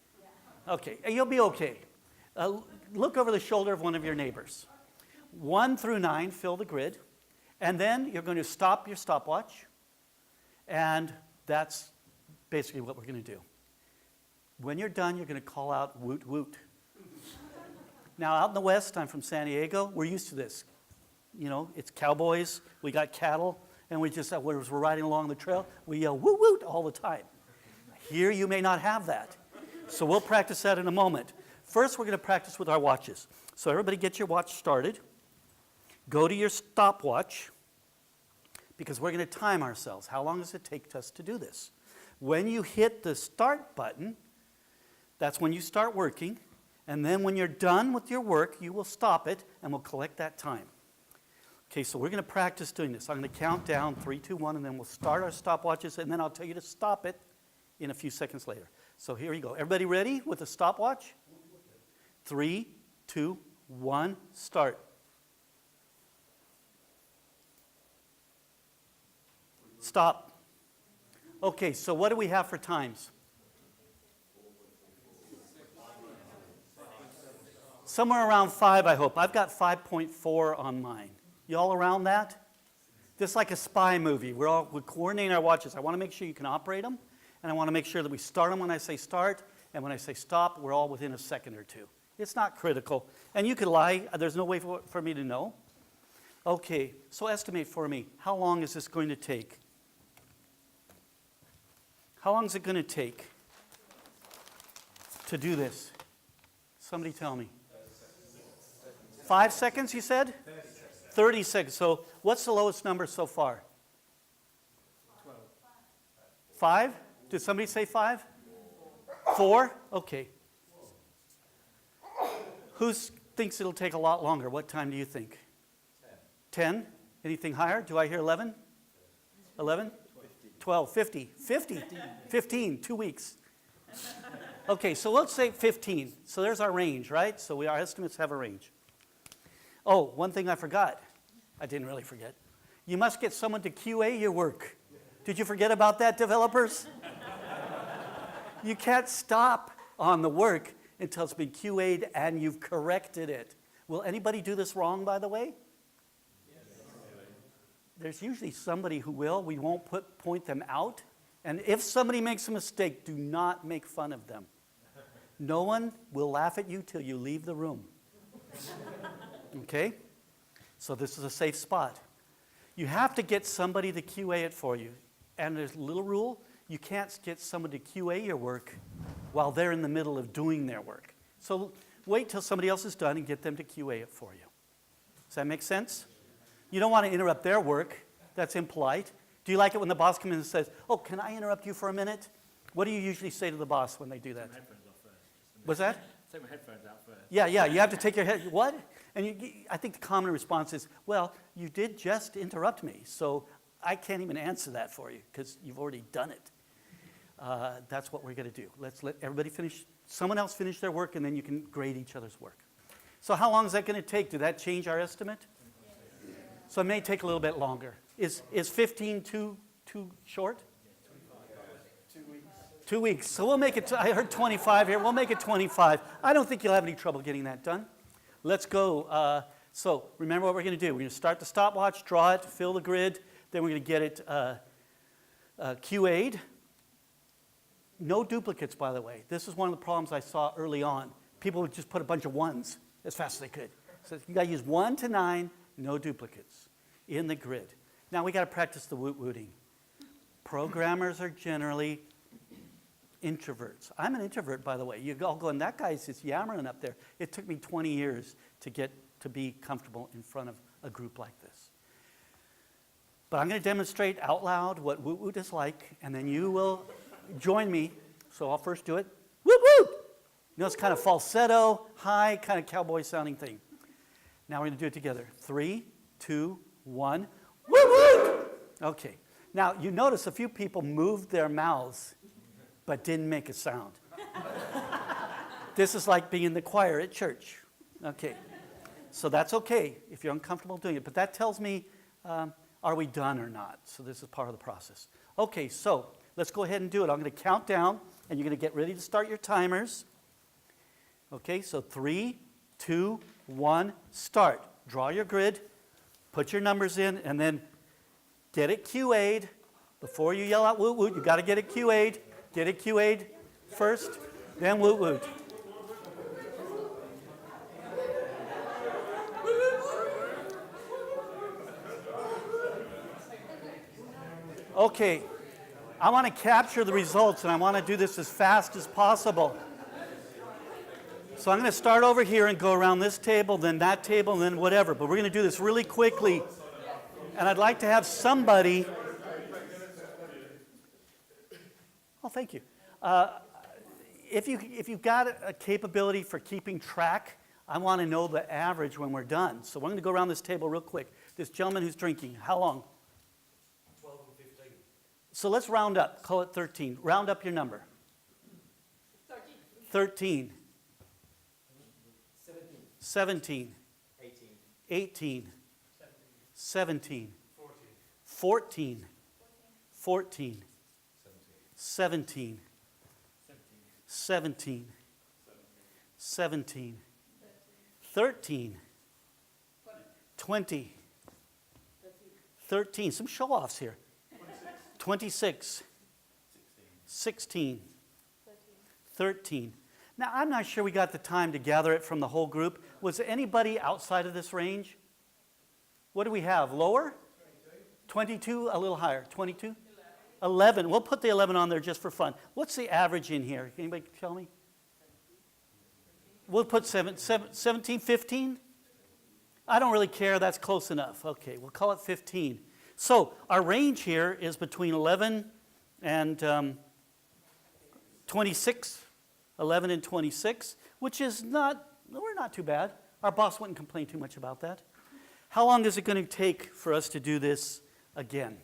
Okay, you'll be okay. Look over the shoulder of one of your neighbors. 1 through 9, fill the grid. And then you're going to stop your stopwatch. And that's basically what we're going to do. When you're done, you're going to call out woot woot. Now, out in the West, I'm from San Diego, we're used to this. You know, it's cowboys, we got cattle, and we just, as we're riding along the trail, we yell woot woot all the time. Here, you may not have that. So we'll practice that in a moment. First, we're going to practice with our watches. So everybody get your watch started. Go to your stopwatch, because we're going to time ourselves. How long does it take us to do this? When you hit the start button, that's when you start working. And then when you're done with your work, you will stop it, and we'll collect that time. Okay, so we're going to practice doing this. I'm going to count down 3, 2, 1, and then we'll start our stopwatches, and then I'll tell you to stop it in a few seconds later. So here you go. Everybody ready with the stopwatch? 3, 2, 1, start. Stop. Okay, so what do we have for times? Somewhere around 5, I hope. I've got 5.4 on mine. You all around that? Just like a spy movie. We're coordinating our watches. I want to make sure you can operate them, and I want to make sure that we start them when I say start, and when I say stop, we're all within a second or two. It's not critical. And you could lie. There's no way for me to know. Okay, so estimate for me. How long is this going to take? How long is it going to take to do this? Somebody tell me. 5 seconds, you said? 30 seconds. So what's the lowest number so far? 12. 5? Did somebody say 5? 4? Okay. Who thinks it'll take a lot longer? What time do you think? 10? Anything higher? Do I hear 11? 11? 12, 50, 50, 15, 2 weeks. Okay, so let's say 15. So there's our range, right? So our estimates have a range. Oh, one thing I forgot. I didn't really forget. You must get someone to QA your work. Did you forget about that, developers? You can't stop on the work until it's been QA'd and you've corrected it. Will anybody do this wrong, by the way? There's usually somebody who will. We won't point them out. And if somebody makes a mistake, do not make fun of them. No one will laugh at you till you leave the room. Okay? So this is a safe spot. You have to get somebody to QA it for you. And there's a little rule. You can't get someone to QA your work while they're in the middle of doing their work. So wait till somebody else is done and get them to QA it for you. Does that make sense? You don't want to interrupt their work. That's impolite. Do you like it when the boss comes in and says, oh, can I interrupt you for a minute? What do you usually say to the boss when they do that? Take my headphones off first. What's that? Take my headphones out first. Yeah, you have to take your head. What? And I think the common response is, well, you did just interrupt me, so I can't even answer that for you because you've already done it. That's what we're going to do. Let's let everybody finish, someone else finish their work, and then you can grade each other's work. So how long is that going to take? Did that change our estimate? So it may take a little bit longer. Is 15 too short? 2 weeks. 2 weeks. So we'll make it, I heard 25 here. We'll make it 25. I don't think you'll have any trouble getting that done. Let's go. So remember what we're going to do. We're going to start the stopwatch, draw it, fill the grid. Then we're going to get it QA'd. No duplicates, by the way. This is one of the problems I saw early on. People would just put a bunch of ones as fast as they could. So you got to use 1 to 9, no duplicates in the grid. Now we got to practice the woot-wooting. Programmers are generally introverts. I'm an introvert, by the way. You all going, that guy's just yammering up there. It took me 20 years to get to be comfortable in front of a group like this. But I'm going to demonstrate out loud what woot woot is like, and then you will join me. So I'll first do it. Woot woot! You know, it's kind of falsetto, high, kind of cowboy sounding thing. Now we're going to do it together. 3, 2, 1. Woot woot! Okay. Now you notice a few people moved their mouths, but didn't make a sound. This is like being in the choir at church. Okay. So that's okay if you're uncomfortable doing it. But that tells me, are we done or not? So this is part of the process. Okay, so let's go ahead and do it. I'm going to count down, and you're going to get ready to start your timers. Okay, so 3, 2, 1, start. Draw your grid, put your numbers in, and then get it QA'd. Before you yell out woot woot, you got to get it QA'd. Get it QA'd first, then woot woot. Okay, I want to capture the results, and I want to do this as fast as possible. So I'm going to start over here and go around this table, then that table, and then whatever. But we're going to do this really quickly. And I'd like to have somebody... Oh, thank you. If you've got a capability for keeping track, I want to know the average when we're done. So we're going to go around this table real quick. This gentleman who's drinking, how long? 12 and 15. So let's round up. Call it 13. Round up your number. 13. 17. 18. 17. 14. 14. 17. 17. 17. 13. 20. 13. Some show-offs here. 26. 16. 13. Now, I'm not sure we got the time to gather it from the whole group. Was anybody outside of this range? What do we have? Lower? 22? A little higher. 22? 11. We'll put the 11 on there just for fun. What's the average in here? Anybody tell me? We'll put 17, 15? I don't really care. That's close enough. Okay, we'll call it 15. So our range here is between 11 and 26. 11 and 26, which is we're not too bad. Our boss wouldn't complain too much about that. How long is it going to take for us to do this again?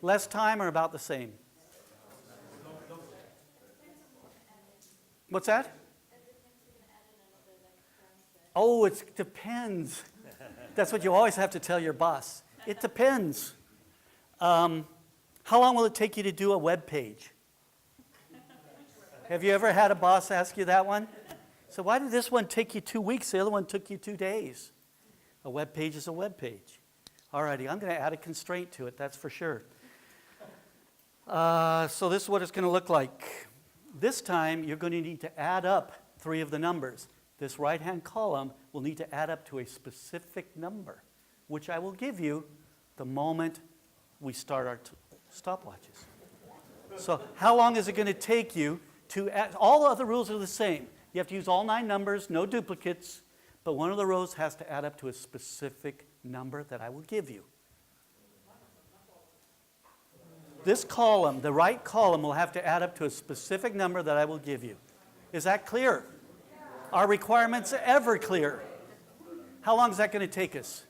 Less time or about the same? What's that? Oh, it depends. That's what you always have to tell your boss. It depends. How long will it take you to do a web page? Have you ever had a boss ask you that one? So why did this one take you 2 weeks? The other one took you 2 days. A web page is a web page. All righty, I'm going to add a constraint to it, that's for sure. So this is what it's going to look like. This time, you're going to need to add up 3 of the numbers. This right-hand column will need to add up to a specific number, which I will give you the moment we start our stopwatches. So how long is it going to take you to add? All the other rules are the same. You have to use all 9 numbers, no duplicates, but one of the rows has to add up to a specific number that I will give you. This column, the right column, will have to add up to a specific number that I will give you. Is that clear? Are requirements ever clear? How long is that going to take us?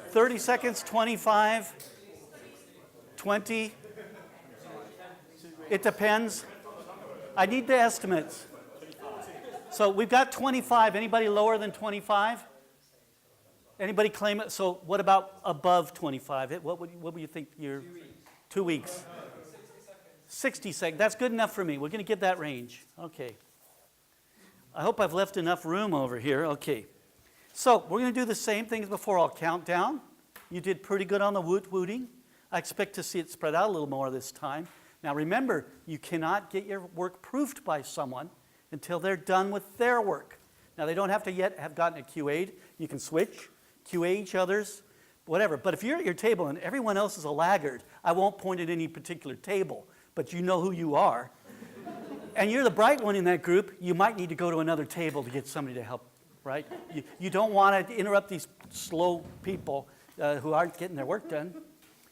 30 seconds, 25, 20. It depends. I need the estimates. So we've got 25. Anybody lower than 25? Anybody claim it? So what about above 25? What would you think? 2 weeks. 60 seconds. That's good enough for me. We're going to give that range. Okay. I hope I've left enough room over here. Okay. So we're going to do the same thing as before. I'll count down. You did pretty good on the woot-wooting. I expect to see it spread out a little more this time. Now remember, you cannot get your work proofed by someone until they're done with their work. Now they don't have to yet have gotten it QA'd. You can switch, QA each other's, whatever. But if you're at your table and everyone else is a laggard, I won't point at any particular table, but you know who you are. And you're the bright one in that group, you might need to go to another table to get somebody to help, right? You don't want to interrupt these slow people who aren't getting their work done.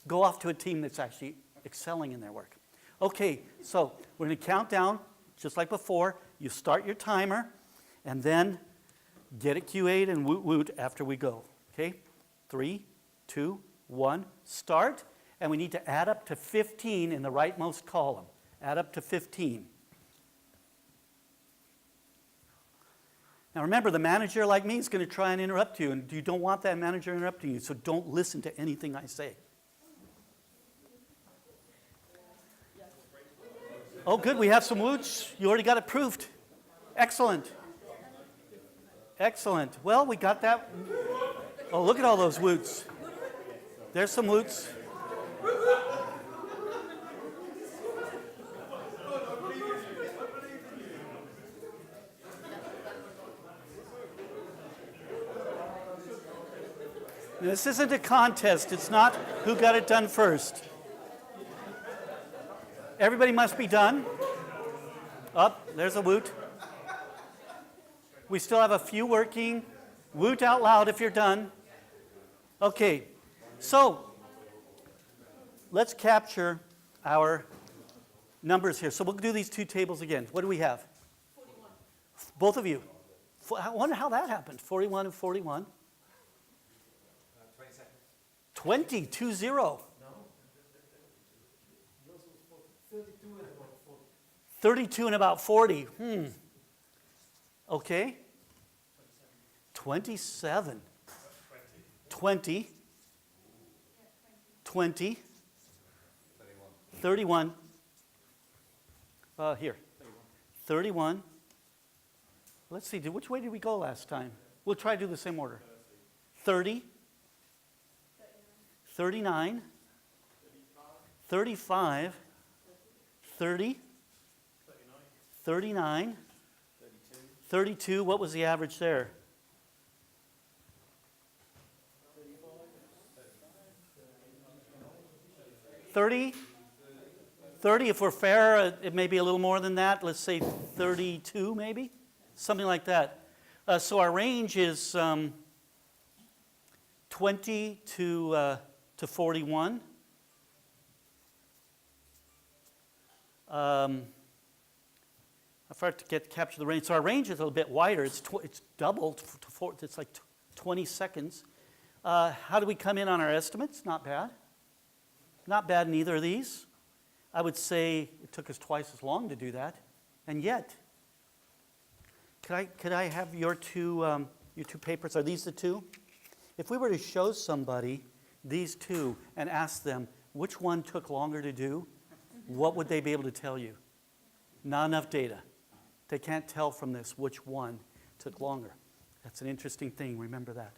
Go off to a team that's actually excelling in their work. Okay, so we're going to count down, just like before. You start your timer, and then get it QA'd and woot woot after we go. Okay? 3, 2, 1, start. And we need to add up to 15 in the rightmost column. Add up to 15. Now remember, the manager like me is going to try and interrupt you, and you don't want that manager interrupting you, so don't listen to anything I say. Oh, good, we have some woots. You already got it proved. Excellent. Excellent. Well, we got that. Oh, look at all those woots. There's some woots. This isn't a contest. It's not who got it done first. Everybody must be done. Up, there's a woot. We still have a few working. Woot out loud if you're done. Okay, so let's capture our numbers here. So we'll do these two tables again. What do we have? 41. Both of you. I wonder how that happened. 41 and 41. 20, 20. No. Yours was 32 and about 40. 32 and about 40. Okay. 27. 20. 20. 31. Here. 31. Let's see, which way did we go last time? We'll try to do the same order. 30. 39. 35. 30. 39. 32. What was the average there? 30. 30, if we're fair, it may be a little more than that. Let's say 32, maybe? Something like that. So our range is 20 to 41. If I have to capture the range, so our range is a little bit wider. It's doubled to 4. It's like 20 seconds. How do we come in on our estimates? Not bad. Not bad in either of these. I would say it took us twice as long to do that, and yet, could I have your two papers? Are these the two? If we were to show somebody these two and ask them which one took longer to do, what would they be able to tell you? Not enough data. They can't tell from this which one took longer. That's an interesting thing. Remember that.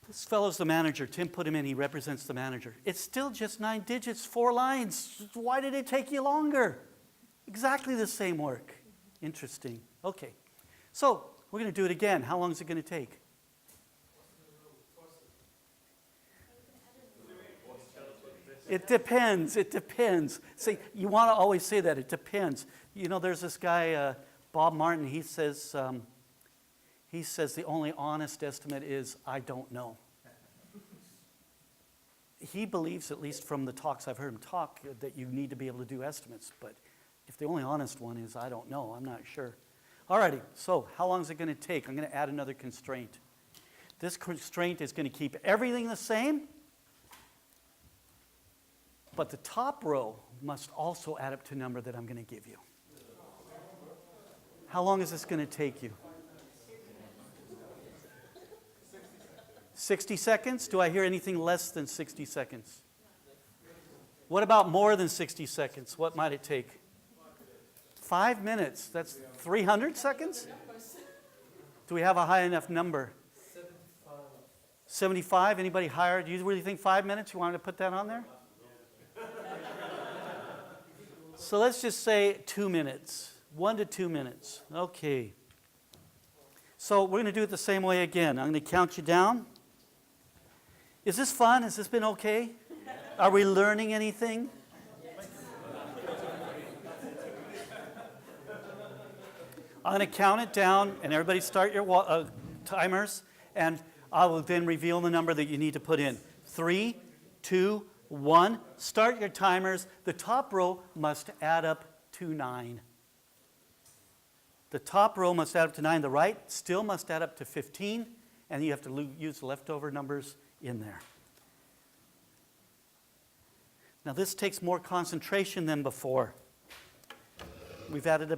This fellow's the manager. Tim put him in. He represents the manager. It's still just 9 digits, 4 lines. Why did it take you longer? Exactly the same work. Interesting. Okay. So we're going to do it again. How long is it going to take? It depends. It depends. See, you want to always say that. It depends. You know, there's this guy, Bob Martin. He says the only honest estimate is, I don't know. He believes, at least from the talks I've heard him talk, that you need to be able to do estimates. But if the only honest one is, I don't know, I'm not sure. All righty, so how long is it going to take? I'm going to add another constraint. This constraint is going to keep everything the same, but the top row must also add up to a number that I'm going to give you. How long is this going to take you? 60 seconds? Do I hear anything less than 60 seconds? What about more than 60 seconds? What might it take? 5 minutes. That's 300 seconds? Do we have a high enough number? 75? Anybody higher? Do you really think 5 minutes? You wanted to put that on there? So let's just say 2 minutes. 1 to 2 minutes. Okay. So we're going to do it the same way again. I'm going to count you down. Is this fun? Has this been okay? Are we learning anything? I'm going to count it down, and everybody start your timers, and I will then reveal the number that you need to put in. 3, 2, 1. Start your timers. The top row must add up to 9. The top row must add up to 9. The right still must add up to 15, and you have to use the leftover numbers in there. Now this takes more concentration than before. We've added a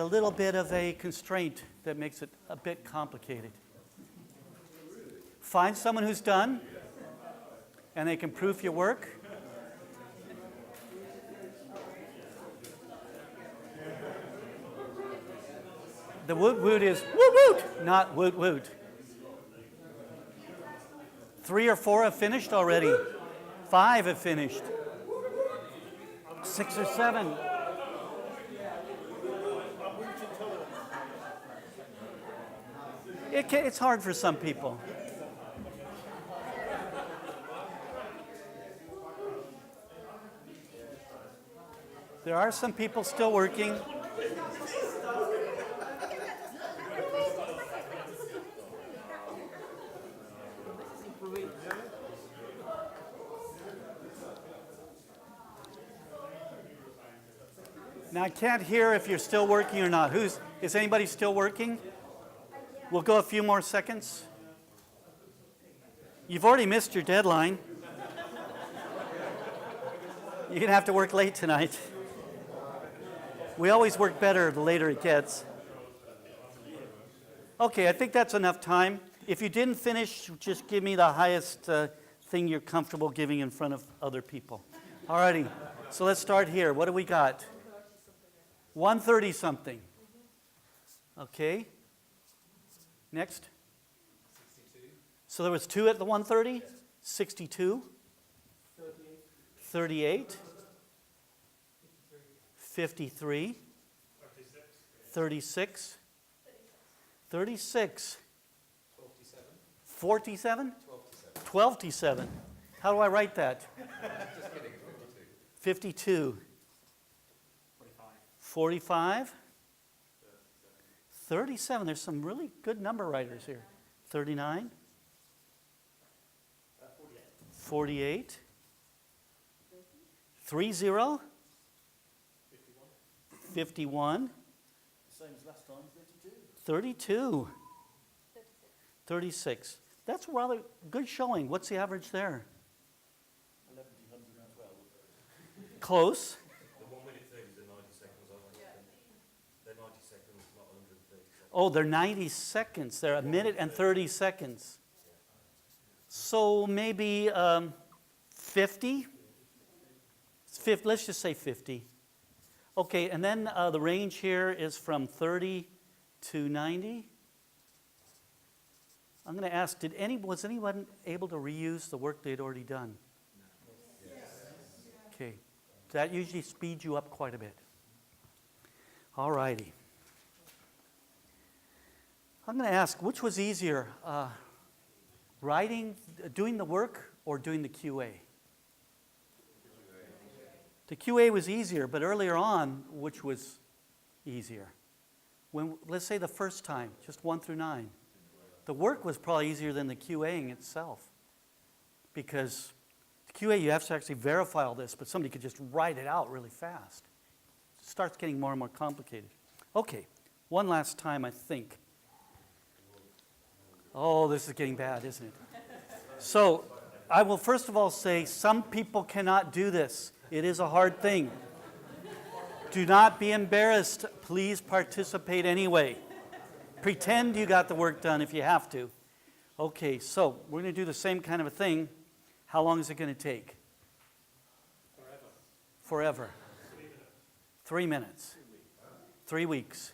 little bit of a constraint that makes it a bit complicated. Find someone who's done, and they can proof your work. The woot woot is woot woot, not woot woot. 3 or 4 have finished already. 5 have finished. 6 or 7. It's hard for some people. There are some people still working. Now I can't hear if you're still working or not. Is anybody still working? We'll go a few more seconds. You've already missed your deadline. You're going to have to work late tonight. We always work better the later it gets. Okay, I think that's enough time. If you didn't finish, just give me the highest thing you're comfortable giving in front of other people. All righty, so let's start here. What do we got? 130 something. Okay. Next. 62. So there was 2 at the 130? 62. 38. 53. 36. 36. 47. 12-7. How do I write that? Just kidding, 52. 45. 37. There's some really good number writers here. 39. 48. 30. 51. Same as last time, 32. 32. 36. That's rather good showing. What's the average there? 1112. Close. The 1 minute things are 90 seconds, aren't they? They're 90 seconds, not 130 seconds. Oh, they're 90 seconds. They're a minute and 30 seconds. So maybe 50? Let's just say 50. Okay, and then the range here is from 30 to 90. I'm going to ask, was anyone able to reuse the work they'd already done? Okay, that usually speeds you up quite a bit. All righty. I'm going to ask, which was easier, doing the work or doing the QA? The QA was easier, but earlier on, which was easier? Let's say the first time, just 1 through 9. The work was probably easier than the QAing itself, because the QA, you have to actually verify all this, but somebody could just write it out really fast. It starts getting more and more complicated. Okay, one last time, I think. Oh, this is getting bad, isn't it? So, I will first of all say, some people cannot do this. It is a hard thing. Do not be embarrassed. Please participate anyway. Pretend you got the work done if you have to. Okay, so we're going to do the same kind of a thing. How long is it going to take? Forever. 3 minutes. 3 weeks.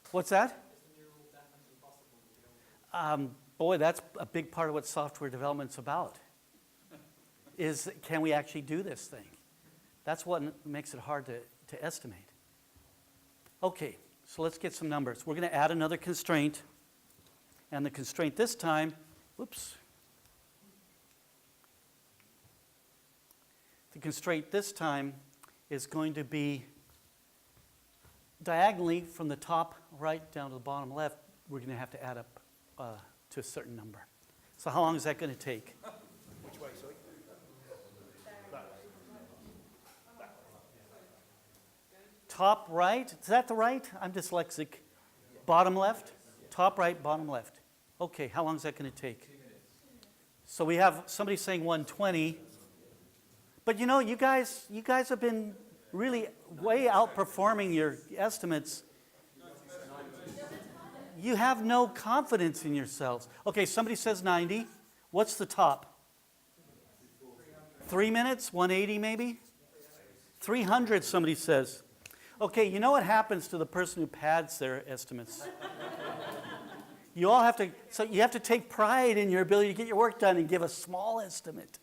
What's that? Boy, that's a big part of what software development's about. Is can we actually do this thing? That's what makes it hard to estimate. Okay, so let's get some numbers. We're going to add another constraint. And the constraint this time, whoops. The constraint this time is going to be diagonally from the top right down to the bottom left. We're going to have to add up to a certain number. So how long is that going to take? Which way, sorry? Top right, is that the right? I'm dyslexic. Bottom left? Top right, bottom left. Okay, how long is that going to take? 2 minutes. So we have somebody saying 120. But you know, you guys have been really way outperforming your estimates. You have no confidence in yourselves. Okay, somebody says 90. What's the top? 3 minutes? 180 maybe? 300, somebody says. Okay, you know what happens to the person who pads their estimates? You all have to, so you have to take pride in your ability to get your work done and give a small estimate.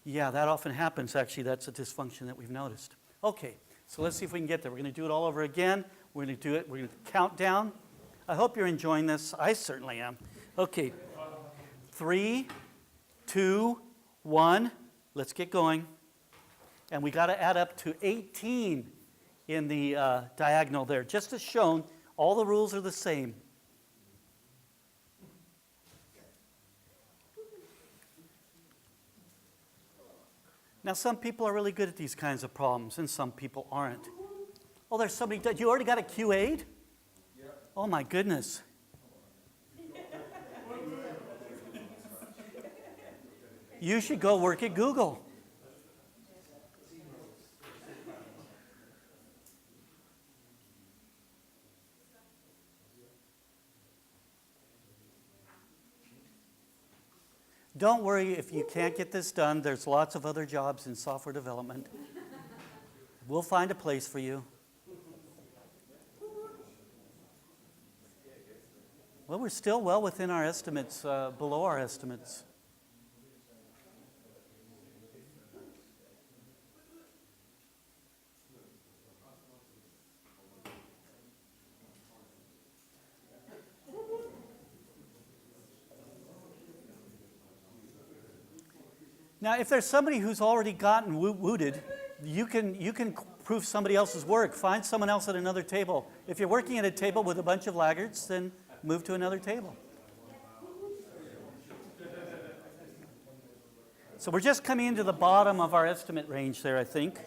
Yeah, that often happens, actually. That's a dysfunction that we've noticed. Okay, so let's see if we can get there. We're going to do it all over again. We're going to do it. We're going to count down. I hope you're enjoying this. I certainly am. Okay, 3, 2, 1. Let's get going. And we got to add up to 18 in the diagonal there. Just as shown, all the rules are the same. Now, some people are really good at these kinds of problems, and some people aren't. Oh, there's somebody. You already got a Q8? Yeah. Oh, my goodness. You should go work at Google. Don't worry if you can't get this done. There's lots of other jobs in software development. We'll find a place for you. Well, we're still well within our estimates, below our estimates. Now, if there's somebody who's already gotten wooted, you can prove somebody else's work. Find someone else at another table. If you're working at a table with a bunch of laggards, then move to another table. So we're just coming into the bottom of our estimate range there, I think.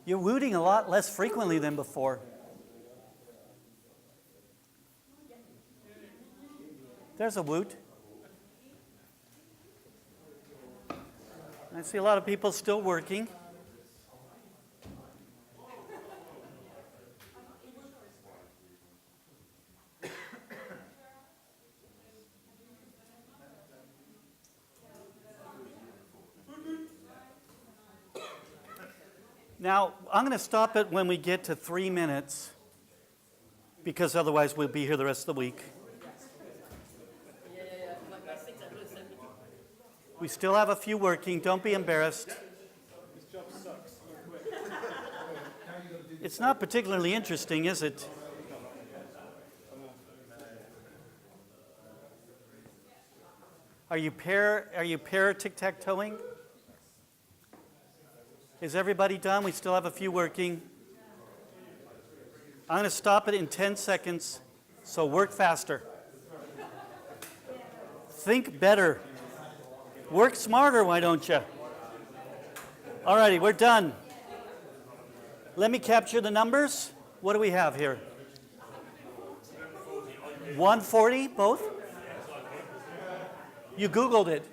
You're wooting a lot less frequently than before. There's a woot. I see a lot of people still working. Now, I'm going to stop it when we get to 3 minutes, because otherwise we'll be here the rest of the week. We still have a few working. Don't be embarrassed. This job sucks. It's not particularly interesting, is it? Are you pair tic-tac-toeing? Is everybody done? We still have a few working. I'm going to stop it in 10 seconds, so work faster. Think better. Work smarter, why don't you? All righty, we're done. Let me capture the numbers. What do we have here? 140, both? You Googled it.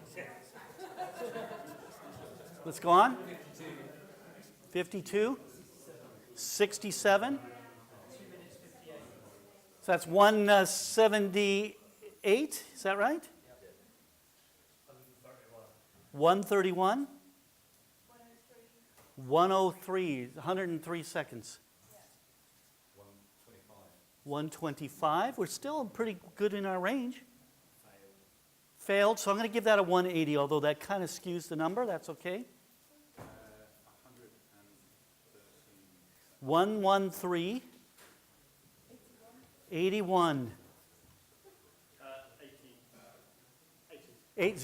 Let's go on. 52, 67. So that's 178, is that right? 131. 103, 103 seconds. 125. We're still pretty good in our range. failed, so I'm going to give that a 180, although that kind of skews the number. That's okay. 113. 81. 80.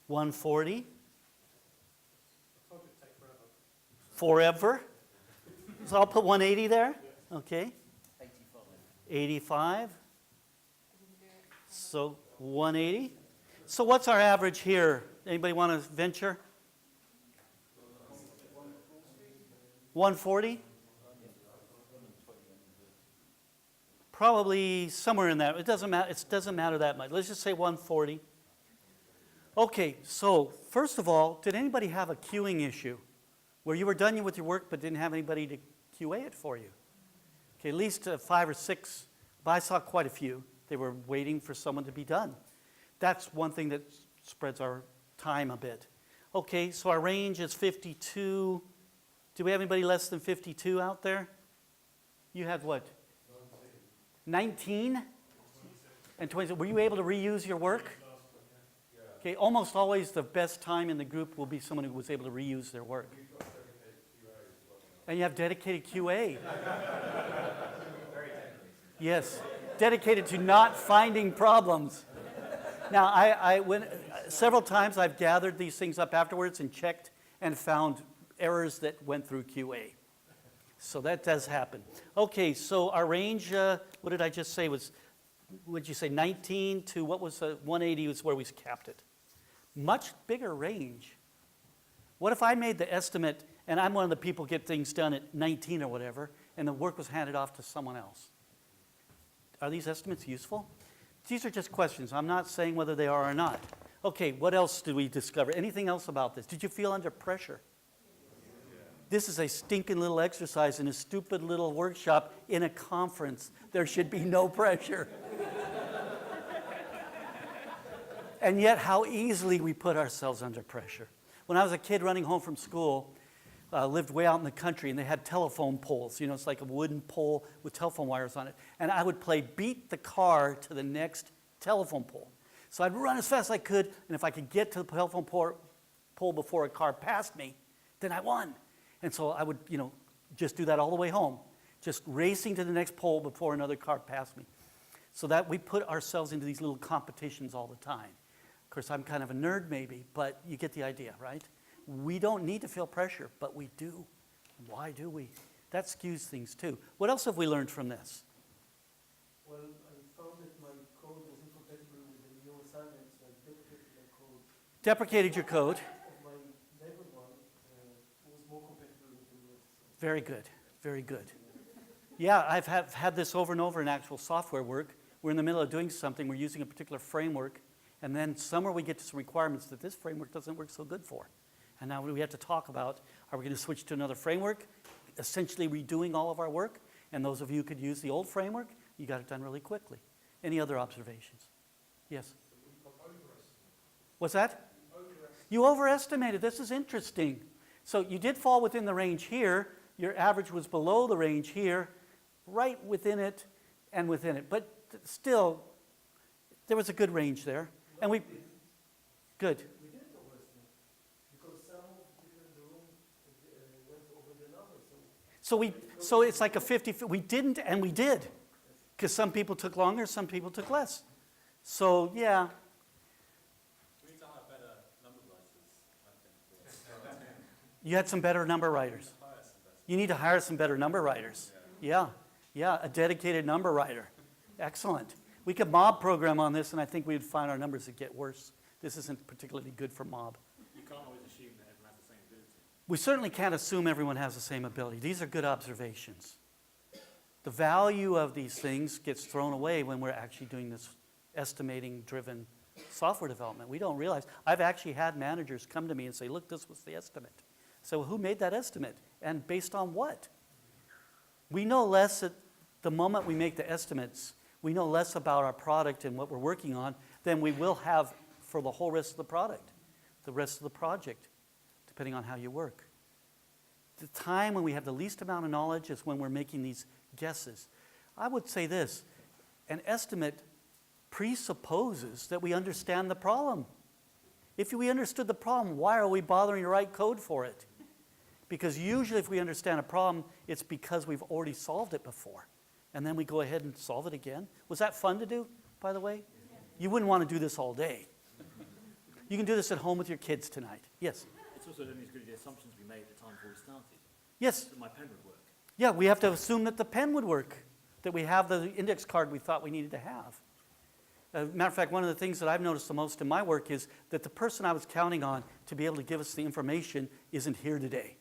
140. I told you it'd take forever. Forever. So I'll put 180 there. Okay. 85. 85. So 180. So what's our average here? Anybody want to venture? 140? Probably somewhere in that. It doesn't matter. It doesn't matter that much. Let's just say 140. Okay, so first of all, did anybody have a queuing issue where you were done with your work but didn't have anybody to QA it for you? Okay, at least 5 or 6, but I saw quite a few. They were waiting for someone to be done. That's one thing that spreads our time a bit. Okay, so our range is 52. Do we have anybody less than 52 out there? You had what? 19? And 20. Were you able to reuse your work? Okay, almost always the best time in the group will be someone who was able to reuse their work. And you have dedicated QA. Yes, dedicated to not finding problems. Now, I went several times. I've gathered these things up afterwards and checked and found errors that went through QA. So that does happen. Okay, so our range, what did I just say was? Would you say 19 to what was 180 was where we capped it? Much bigger range. What if I made the estimate and I'm one of the people get things done at 19 or whatever, and the work was handed off to someone else? Are these estimates useful? These are just questions. I'm not saying whether they are or not. Okay, what else did we discover? Anything else about this? Did you feel under pressure? This is a stinking little exercise in a stupid little workshop in a conference. There should be no pressure. And yet, how easily we put ourselves under pressure. When I was a kid running home from school, lived way out in the country, and they had telephone poles. You know, it's like a wooden pole with telephone wires on it. And I would play beat the car to the next telephone pole. So I'd run as fast as I could, and if I could get to the telephone pole before a car passed me, then I won. And so I would, just do that all the way home, just racing to the next pole before another car passed me. So that we put ourselves into these little competitions all the time. Of course, I'm kind of a nerd maybe, but you get the idea, right? We don't need to feel pressure, but we do. Why do we? That skews things too. What else have we learned from this? Well, I found that my code was incompatible with the new assignment, so I deprecated my code. Deprecated your code. Of my neighbor one was more compatible with the new assignment. Very good, very good. Yeah, I've had this over and over in actual software work. We're in the middle of doing something, we're using a particular framework, and then somewhere we get to some requirements that this framework doesn't work so good for. And now we have to talk about, are we going to switch to another framework, essentially redoing all of our work? And those of you who could use the old framework, you got it done really quickly. Any other observations? Yes? What's that? You overestimated. This is interesting. So you did fall within the range here. Your average was below the range here, right within it and within it. But still, there was a good range there. And we, good. We didn't overestimate because some of the people in the room went over the numbers. So it's like a 50, we didn't and we did. Because some people took longer, some people took less. So, yeah. We need to hire better number writers, I think. You had some better number writers. You need to hire some better number writers. Yeah, a dedicated number writer. Excellent. We could mob program on this, and I think we'd find our numbers would get worse. This isn't particularly good for mob. You can't always assume that everyone has the same ability. We certainly can't assume everyone has the same ability. These are good observations. The value of these things gets thrown away when we're actually doing this estimating-driven software development. We don't realize. I've actually had managers come to me and say, look, this was the estimate. So well, who made that estimate? And based on what? We know less at the moment we make the estimates. We know less about our product and what we're working on than we will have for the whole rest of the product, the rest of the project, depending on how you work. The time when we have the least amount of knowledge is when we're making these guesses. I would say this, an estimate presupposes that we understand the problem. If we understood the problem, why are we bothering to write code for it? Because usually if we understand a problem, it's because we've already solved it before. And then we go ahead and solve it again. Was that fun to do, by the way? Yeah. You wouldn't want to do this all day. You can do this at home with your kids tonight. Yes? It's also only as good as the assumptions we made at the time before we started. Yes. That my pen would work. Yeah, we have to assume that the pen would work, that we have the index card we thought we needed to have. Matter of fact, one of the things that I've noticed the most in my work is that the person I was counting on to be able to give us the information isn't here today.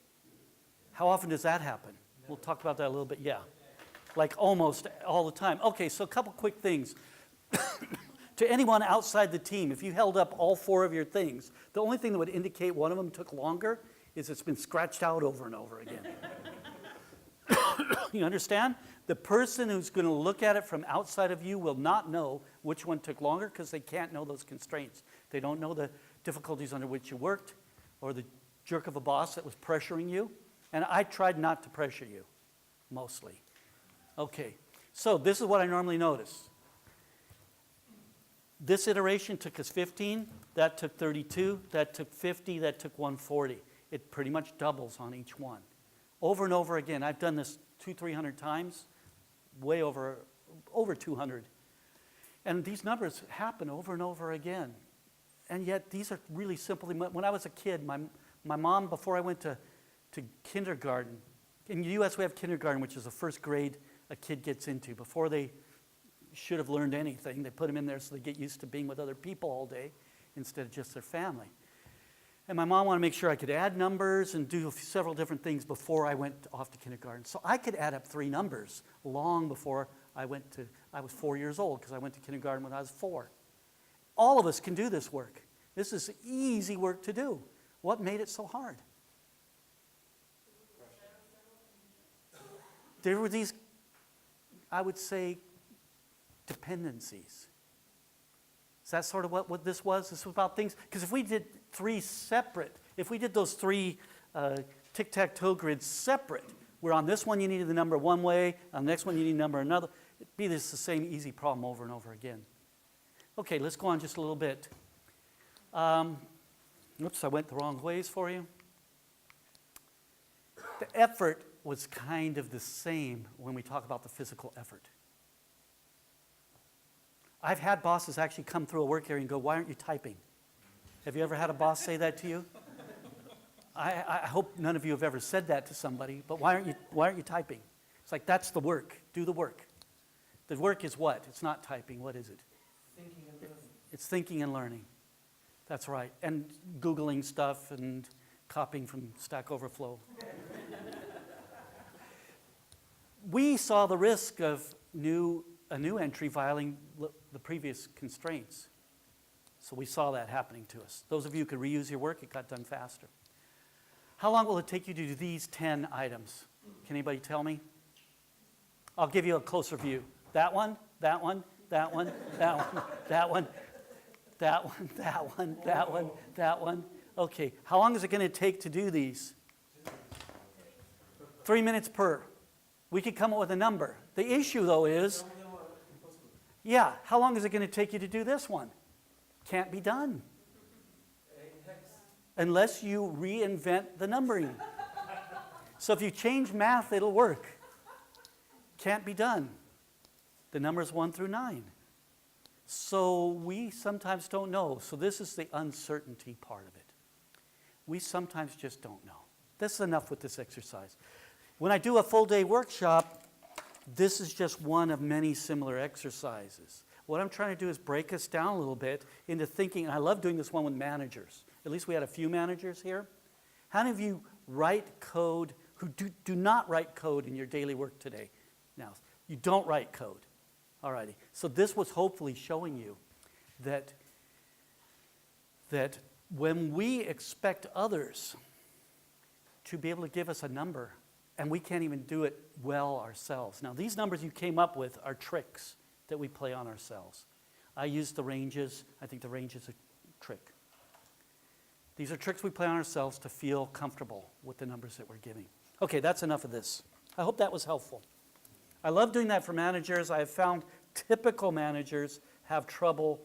How often does that happen? We'll talk about that a little bit, yeah. Like almost all the time. Okay, so a couple quick things. To anyone outside the team, if you held up all 4 of your things, the only thing that would indicate one of them took longer is it's been scratched out over and over again. You understand? The person who's going to look at it from outside of you will not know which one took longer because they can't know those constraints. They don't know the difficulties under which you worked or the jerk of a boss that was pressuring you. And I tried not to pressure you, mostly. Okay, so this is what I normally notice. This iteration took us 15, that took 32, that took 50, that took 140. It pretty much doubles on each one. Over and over again. I've done this 200-300 times, way over 200. And these numbers happen over and over again. And yet these are really simple. When I was a kid, my mom, before I went to kindergarten, in the U.S. we have kindergarten, which is the first grade a kid gets into. Before they should have learned anything, they put them in there so they get used to being with other people all day instead of just their family. And my mom wanted to make sure I could add numbers and do several different things before I went off to kindergarten. So I could add up 3 numbers long before I was 4 years old because I went to kindergarten when I was 4. All of us can do this work. This is easy work to do. What made it so hard? There were these, I would say, dependencies. Is that sort of what this was? This was about things, because if we did 3 separate, if we did those 3 tic-tac-toe grids separate, where on this one you needed the number one way, on the next one you need the number another, it'd be this the same easy problem over and over again. Okay, let's go on just a little bit. Oops, I went the wrong ways for you. The effort was kind of the same when we talk about the physical effort. I've had bosses actually come through a work area and go, "Why aren't you typing?" Have you ever had a boss say that to you? I hope none of you have ever said that to somebody, but why aren't you typing? It's like, that's the work. Do the work. The work is what? It's not typing. What is it? Thinking and learning. It's thinking and learning. That's right. And Googling stuff and copying from Stack Overflow. We saw the risk of a new entry violating the previous constraints. So we saw that happening to us. Those of you who could reuse your work, it got done faster. How long will it take you to do these 10 items? Can anybody tell me? I'll give you a closer view. That one, that one, that one, that one, that one, that one, that one, that one, that one. Okay, how long is it going to take to do these? 3 minutes per. We could come up with a number. The issue, though, is, yeah, how long is it going to take you to do this one? Can't be done. Unless you reinvent the numbering. So if you change math, it'll work. Can't be done. The numbers 1 through 9. So we sometimes don't know. So this is the uncertainty part of it. We sometimes just don't know. That's enough with this exercise. When I do a full day workshop, this is just one of many similar exercises. What I'm trying to do is break us down a little bit into thinking, and I love doing this one with managers. At least we had a few managers here. How many of you write code who do not write code in your daily work today? Now, you don't write code. All righty. So this was hopefully showing you that when we expect others to be able to give us a number, and we can't even do it well ourselves. Now, these numbers you came up with are tricks that we play on ourselves. I use the ranges. I think the range is a trick. These are tricks we play on ourselves to feel comfortable with the numbers that we're giving. Okay, that's enough of this. I hope that was helpful. I love doing that for managers. I have found typical managers have trouble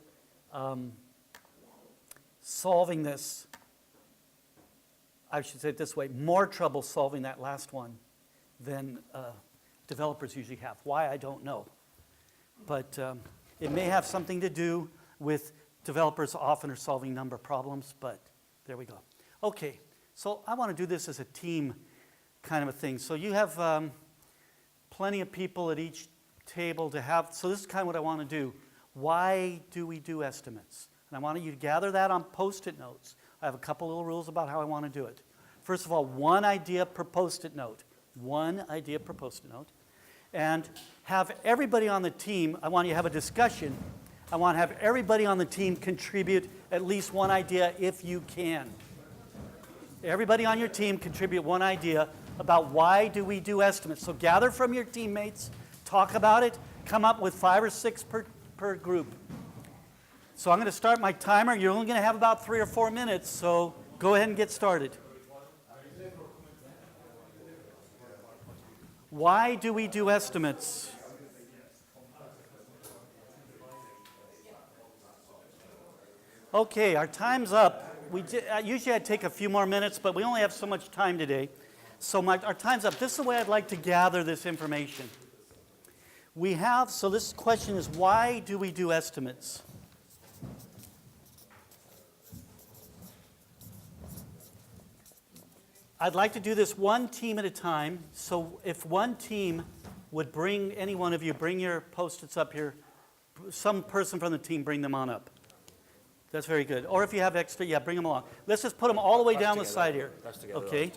solving this. I should say it this way, more trouble solving that last one than developers usually have. Why, I don't know. But it may have something to do with developers often are solving number problems, but there we go. Okay, so I want to do this as a team kind of a thing. So you have plenty of people at each table to have, so this is kind of what I want to do. Why do we do estimates? And I want you to gather that on Post-it notes. I have a couple little rules about how I want to do it. First of all, one idea per Post-it note. One idea per Post-it note. And have everybody on the team, I want you to have a discussion. I want to have everybody on the team contribute at least one idea if you can. Everybody on your team contribute one idea about why do we do estimates. So gather from your teammates, talk about it, come up with 5 or 6 per group. So I'm going to start my timer. You're only going to have about 3 or 4 minutes, so go ahead and get started. Why do we do estimates? Okay, our time's up. Usually I'd take a few more minutes, but we only have so much time today. So our time's up. This is the way I'd like to gather this information. So this question is, why do we do estimates? I'd like to do this one team at a time. So if one team would bring, any one of you, bring your Post-its up here. Some person from the team, bring them on up. That's very good. Or if you have extra, yeah, bring them along. Let's just put them all the way down the side here. Okay.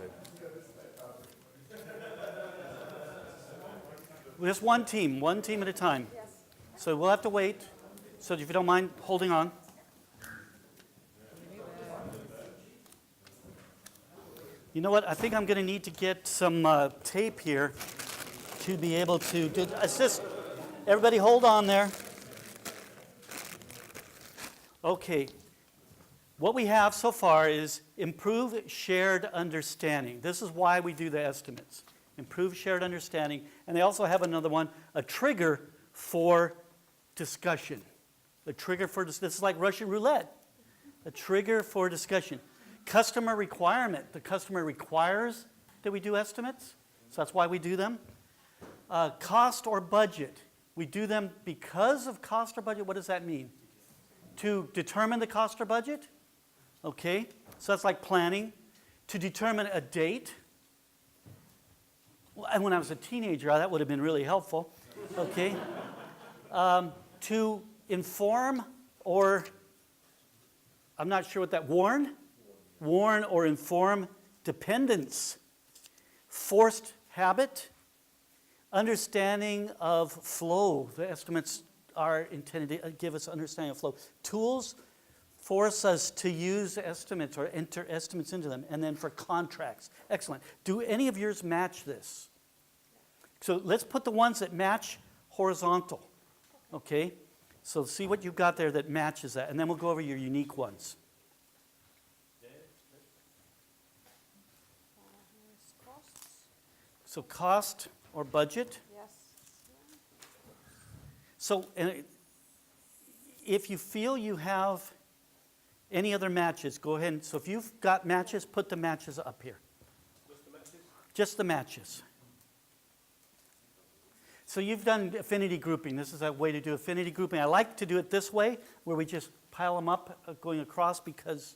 Just one team at a time. So we'll have to wait. So if you don't mind holding on. You know what? I think I'm going to need to get some tape here to be able to assist. Everybody hold on there. Okay. What we have so far is improve shared understanding. This is why we do the estimates. Improve shared understanding. And they also have another one, a trigger for discussion. A trigger for this is like Russian roulette. A trigger for discussion. Customer requirement. The customer requires that we do estimates. So that's why we do them. Cost or budget. We do them because of cost or budget. What does that mean? To determine the cost or budget. Okay. So that's like planning. To determine a date. Well, and when I was a teenager, that would have been really helpful. Okay. To inform or, I'm not sure what that, warn or inform dependence, forced habit, understanding of flow. The estimates are intended to give us understanding of flow. Tools force us to use estimates or enter estimates into them. And then for contracts. Excellent. Do any of yours match this? So let's put the ones that match horizontal. Okay? So see what you've got there that matches that. And then we'll go over your unique ones. So cost or budget. Yes. So if you feel you have any other matches, go ahead. So if you've got matches, put the matches up here. Just the matches? Just the matches. So you've done affinity grouping. This is a way to do affinity grouping. I like to do it this way, where we just pile them up going across, because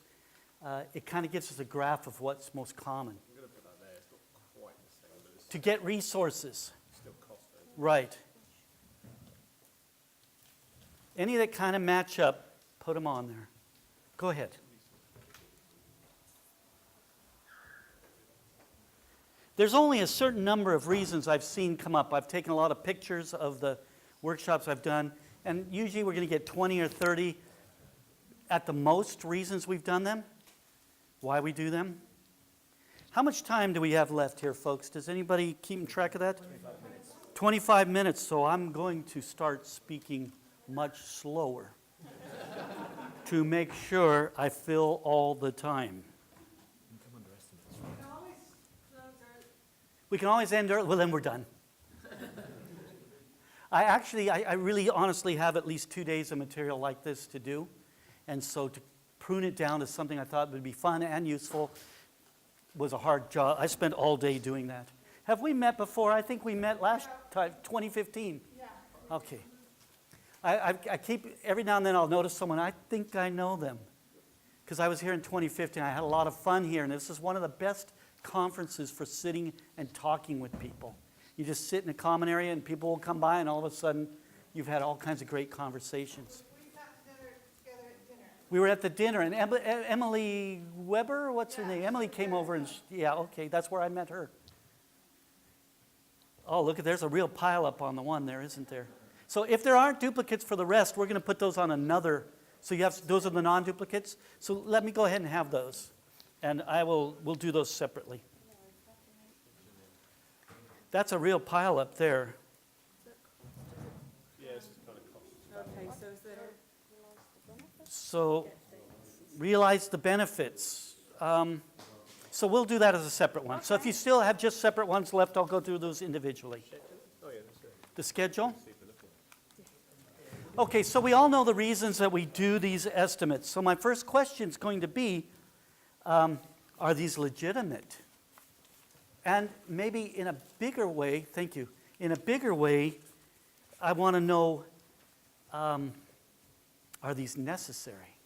it kind of gives us a graph of what's most common. I'm going to put that there. It's not quite the same, but it's To get resources. still cost. Right. Any that kind of match up, put them on there. Go ahead. There's only a certain number of reasons I've seen come up. I've taken a lot of pictures of the workshops I've done, and usually we're going to get 20 or 30 at the most reasons we've done them, why we do them. How much time do we have left here, folks? Does anybody keep track of that? 25 minutes. 25 minutes, so I'm going to start speaking much slower to make sure I fill all the time. You can come under estimates. We can always close our We can always end early. Well, then we're done. I really honestly have at least 2 days of material like this to do. And so to prune it down to something I thought would be fun and useful was a hard job. I spent all day doing that. Have we met before? I think we met last time, 2015. Yeah. Okay. I keep, every now and then I'll notice someone, I think I know them. Because I was here in 2015. I had a lot of fun here, and this is one of the best conferences for sitting and talking with people. You just sit in a common area, and people will come by, and all of a sudden, you've had all kinds of great conversations. We got together at dinner. We were at the dinner, and Emily Weber, what's her name? Emily came over, and yeah, okay, that's where I met her. Oh, look, there's a real pile up on the one there, isn't there? So if there aren't duplicates for the rest, we're going to put those on another. So you have, those are the non-duplicates. So let me go ahead and have those, and we'll do those separately. That's a real pile up there. Yeah, it's just kind of cost. Okay, so is there, So realize the benefits. So we'll do that as a separate one. So if you still have just separate ones left, I'll go through those individually. Oh, yeah, that's it. The schedule? Okay, so we all know the reasons that we do these estimates. So my first question is going to be, are these legitimate? And maybe in a bigger way, thank you, in a bigger way, I want to know, are these necessary?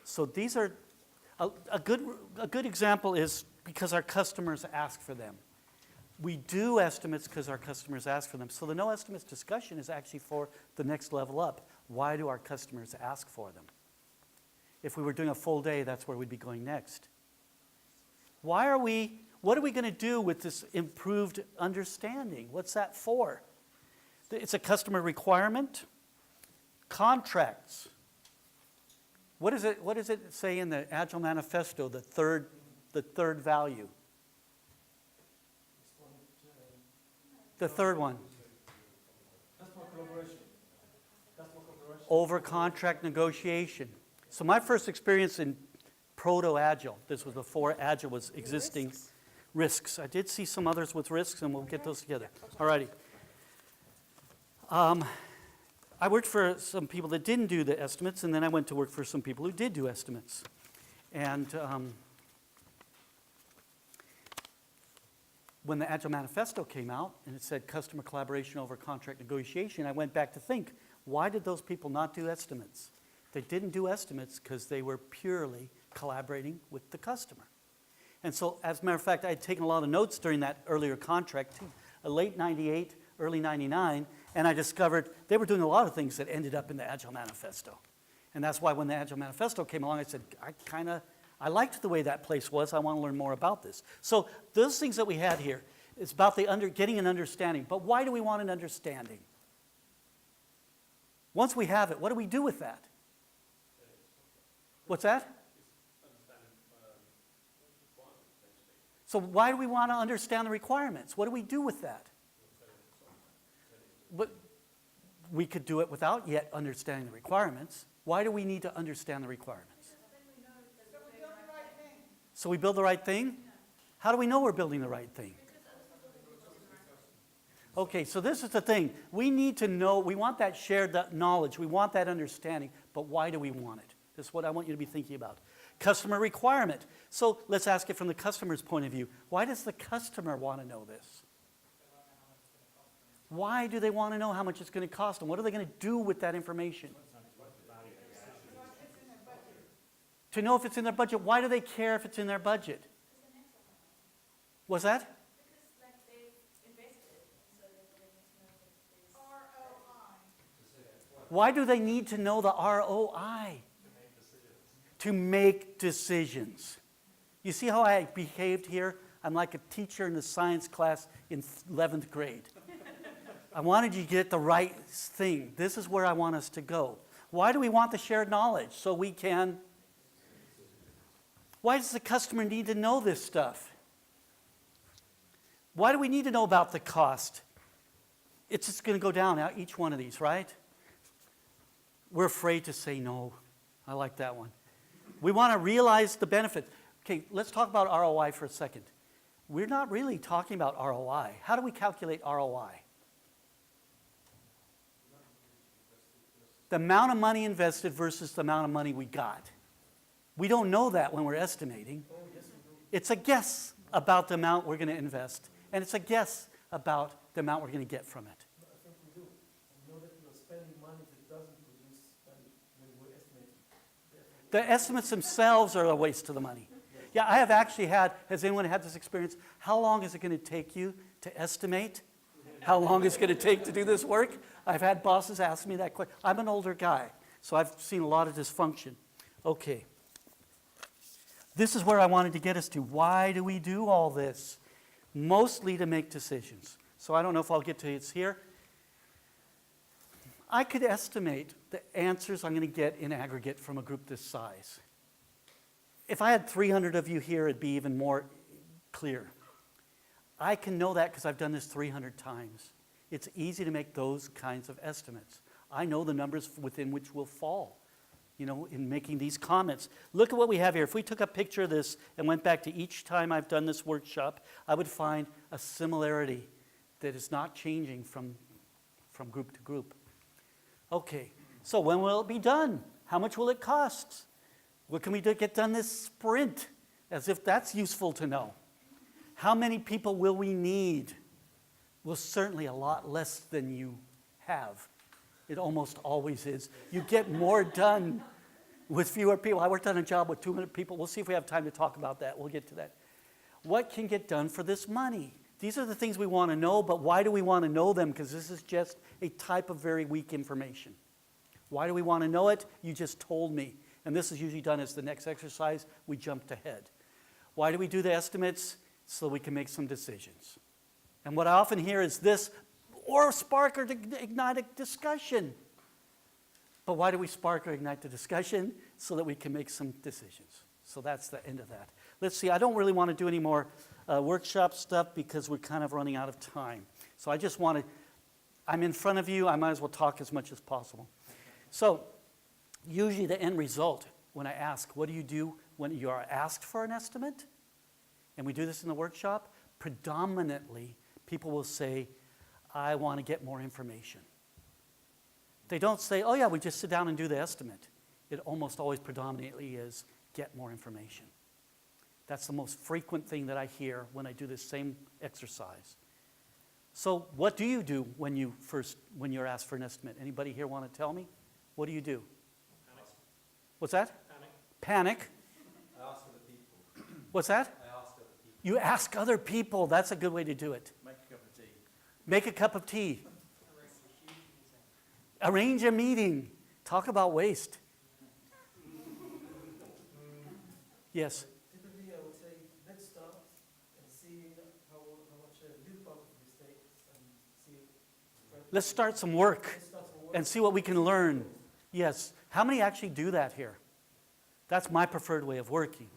So these are, a good example is because our customers ask for them. We do estimates because our customers ask for them. So the no estimates discussion is actually for the next level up. Why do our customers ask for them? If we were doing a full day, that's where we'd be going next. What are we going to do with this improved understanding? What's that for? It's a customer requirement. Contracts. What does it say in the Agile Manifesto, the third value? The third one. Customer collaboration. Customer cooperation. Over contract negotiation. So my first experience in proto-Agile, this was before Agile was existing. Risks. I did see some others with risks, and we'll get those together. All righty. I worked for some people that didn't do the estimates, and then I went to work for some people who did do estimates. And when the Agile Manifesto came out, and it said customer collaboration over contract negotiation, I went back to think, why did those people not do estimates? They didn't do estimates because they were purely collaborating with the customer. And so, as a matter of fact, I had taken a lot of notes during that earlier contract, late 98, early 99, and I discovered they were doing a lot of things that ended up in the Agile Manifesto. And that's why when the Agile Manifesto came along, I said, I liked the way that place was. I want to learn more about this. So those things that we had here, it's about getting an understanding. But why do we want an understanding? Once we have it, what do we do with that? What's that? So why do we want to understand the requirements? What do we do with that? But we could do it without yet understanding the requirements. Why do we need to understand the requirements? So we build the right thing? How do we know we're building the right thing? Okay, so this is the thing. We need to know, we want that shared knowledge, we want that understanding, but why do we want it? This is what I want you to be thinking about. Customer requirement. So let's ask it from the customer's point of view. Why does the customer want to know this? Why do they want to know how much it's going to cost them? What are they going to do with that information? To know if it's in their budget. Why do they care if it's in their budget? What's that? Because like they've invested, so they need to know that there's ROI. Why do they need to know the ROI? To make decisions. You see how I behaved here? I'm like a teacher in a science class in 11th grade. I wanted you to get the right thing. This is where I want us to go. Why do we want the shared knowledge? So we can... Why does the customer need to know this stuff? Why do we need to know about the cost? It's just going to go down now, each one of these, right? We're afraid to say no. I like that one. We want to realize the benefit. Okay, let's talk about ROI for a second. We're not really talking about ROI. How do we calculate ROI? the amount of money invested versus the amount of money we got. We don't know that when we're estimating. Oh, yes, we do. It's a guess about the amount we're going to invest, and it's a guess about the amount we're going to get from it. No, I think we do. We know that we are spending money that doesn't produce value when we're estimating. The estimates themselves are a waste of the money. Yeah, I have actually had, has anyone had this experience? How long is it going to take you to estimate? How long is it going to take to do this work? I've had bosses ask me that question. I'm an older guy, so I've seen a lot of dysfunction. Okay. This is where I wanted to get us to. Why do we do all this? Mostly to make decisions. So I don't know if I'll get to it here. I could estimate the answers I'm going to get in aggregate from a group this size. If I had 300 of you here, it'd be even more clear. I can know that because I've done this 300 times. It's easy to make those kinds of estimates. I know the numbers within which we'll fall, in making these comments. Look at what we have here. If we took a picture of this and went back to each time I've done this workshop, I would find a similarity that is not changing from group to group. Okay, so when will it be done? How much will it cost? What can we do to get done this sprint? As if that's useful to know. How many people will we need? Well, certainly a lot less than you have. It almost always is. You get more done with fewer people. I worked on a job with 200 people. We'll see if we have time to talk about that. We'll get to that. What can get done for this money? These are the things we want to know, but why do we want to know them? Because this is just a type of very weak information. Why do we want to know it? You just told me. And this is usually done as the next exercise. We jumped ahead. Why do we do the estimates? So we can make some decisions. And what I often hear is this, or spark or ignite a discussion. But why do we spark or ignite the discussion? So that we can make some decisions. So that's the end of that. Let's see, I don't really want to do any more workshop stuff because we're kind of running out of time. So I just want to, I'm in front of you, I might as well talk as much as possible. So usually the end result, when I ask, what do you do when you are asked for an estimate? And we do this in the workshop, predominantly people will say, I want to get more information. They don't say, oh yeah, we just sit down and do the estimate. It almost always predominantly is, get more information. That's the most frequent thing that I hear when I do this same exercise. So what do you do when you're asked for an estimate? Anybody here want to tell me? What do you do? Panic. What's that? Panic. Panic? I ask other people. What's that? I ask other people. You ask other people. That's a good way to do it. Make a cup of tea. Make a cup of tea. Arrange a meeting. Talk about waste. Yes. Typically, I would say, let's start and see how much a little part of mistakes and see. Let's start some work Let's start some work. and see what we can learn. Yes. How many actually do that here? That's my preferred way of working.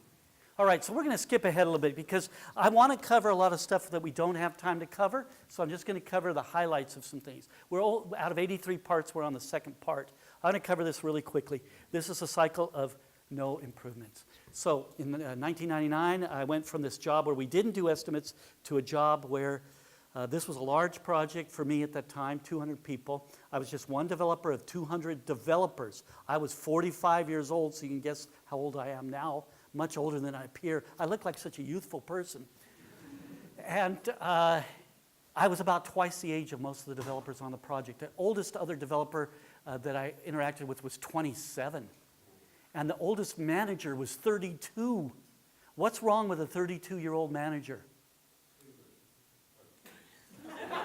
All right, so we're going to skip ahead a little bit because I want to cover a lot of stuff that we don't have time to cover, so I'm just going to cover the highlights of some things. We're all, out of 83 parts, we're on the second part. I'm going to cover this really quickly. This is a cycle of no improvements. So in 1999, I went from this job where we didn't do estimates to a job where this was a large project for me at that time, 200 people. I was just one developer of 200 developers. I was 45 years old, so you can guess how old I am now. Much older than I appear. I look like such a youthful person. And I was about twice the age of most of the developers on the project. The oldest other developer that I interacted with was 27. And the oldest manager was 32. What's wrong with a 32-year-old manager? They're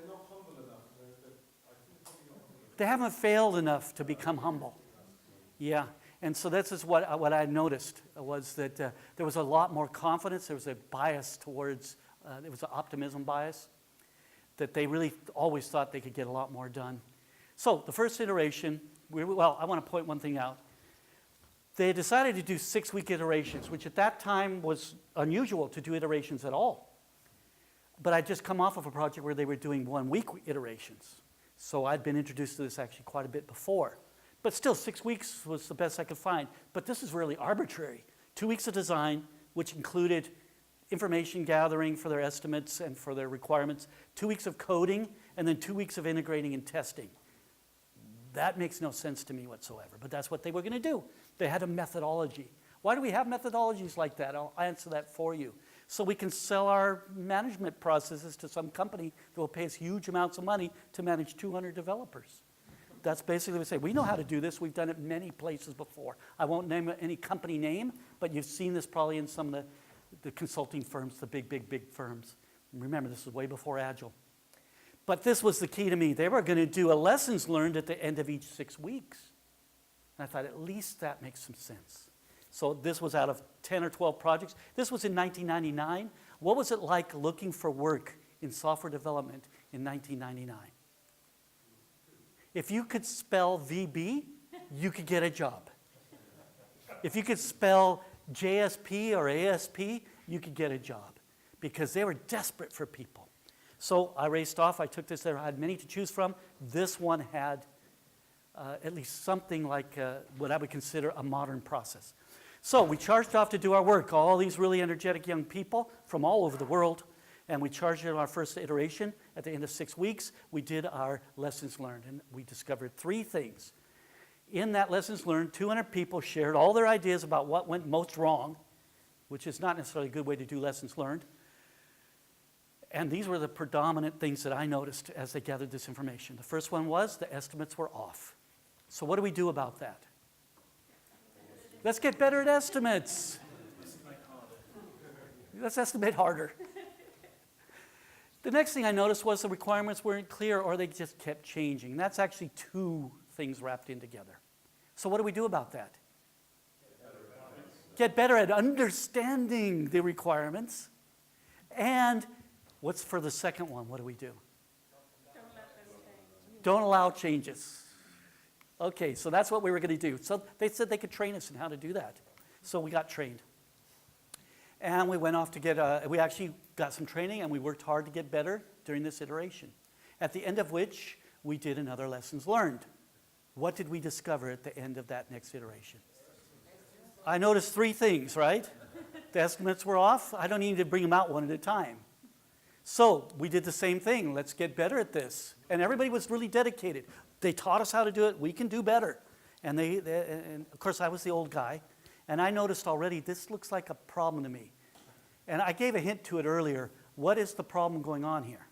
not humble enough. They haven't failed enough to become humble. Yeah. And so this is what I noticed, was that there was a lot more confidence. There was a bias towards, there was an optimism bias, that they really always thought they could get a lot more done. So the first iteration, I want to point one thing out. They decided to do 6-week iterations, which at that time was unusual to do iterations at all. But I'd just come off of a project where they were doing 1-week iterations. So I'd been introduced to this actually quite a bit before. But still, 6 weeks was the best I could find. But this is really arbitrary. 2 weeks of design, which included information gathering for their estimates and for their requirements, 2 weeks of coding, and then 2 weeks of integrating and testing. That makes no sense to me whatsoever, but that's what they were going to do. They had a methodology. Why do we have methodologies like that? I'll answer that for you. So we can sell our management processes to some company that will pay us huge amounts of money to manage 200 developers. That's basically what we say. We know how to do this. We've done it many places before. I won't name any company name, but you've seen this probably in some of the consulting firms, the big firms. Remember, this was way before Agile. But this was the key to me. They were going to do a lessons learned at the end of each 6 weeks. And I thought, at least that makes some sense. So this was out of 10 or 12 projects. This was in 1999. What was it like looking for work in software development in 1999? If you could spell VB, you could get a job. If you could spell JSP or ASP, you could get a job because they were desperate for people. So I raced off. I took this there. I had many to choose from. This one had at least something like what I would consider a modern process. So we charged off to do our work, all these really energetic young people from all over the world, and we charged in our first iteration. At the end of 6 weeks, we did our lessons learned, and we discovered 3 things. In that lessons learned, 200 people shared all their ideas about what went most wrong, which is not necessarily a good way to do lessons learned. And these were the predominant things that I noticed as they gathered this information. The first one was the estimates were off. So what do we do about that? Let's get better at estimates. Let's estimate harder. The next thing I noticed was the requirements weren't clear or they just kept changing. That's actually 2 things wrapped in together. So what do we do about that? Get better at understanding the requirements. And what's for the second one? What do we do? Don't let them change. Don't allow changes. Okay, so that's what we were going to do. So they said they could train us in how to do that. So we got trained. And we went off to get, we actually got some training and we worked hard to get better during this iteration. At the end of which, we did another lessons learned. What did we discover at the end of that next iteration? I noticed 3 things, right? The estimates were off. I don't need to bring them out one at a time. So we did the same thing. Let's get better at this. And everybody was really dedicated. They taught us how to do it. We can do better. And and of course, I was the old guy. And I noticed already, this looks like a problem to me. And I gave a hint to it earlier. What is the problem going on here?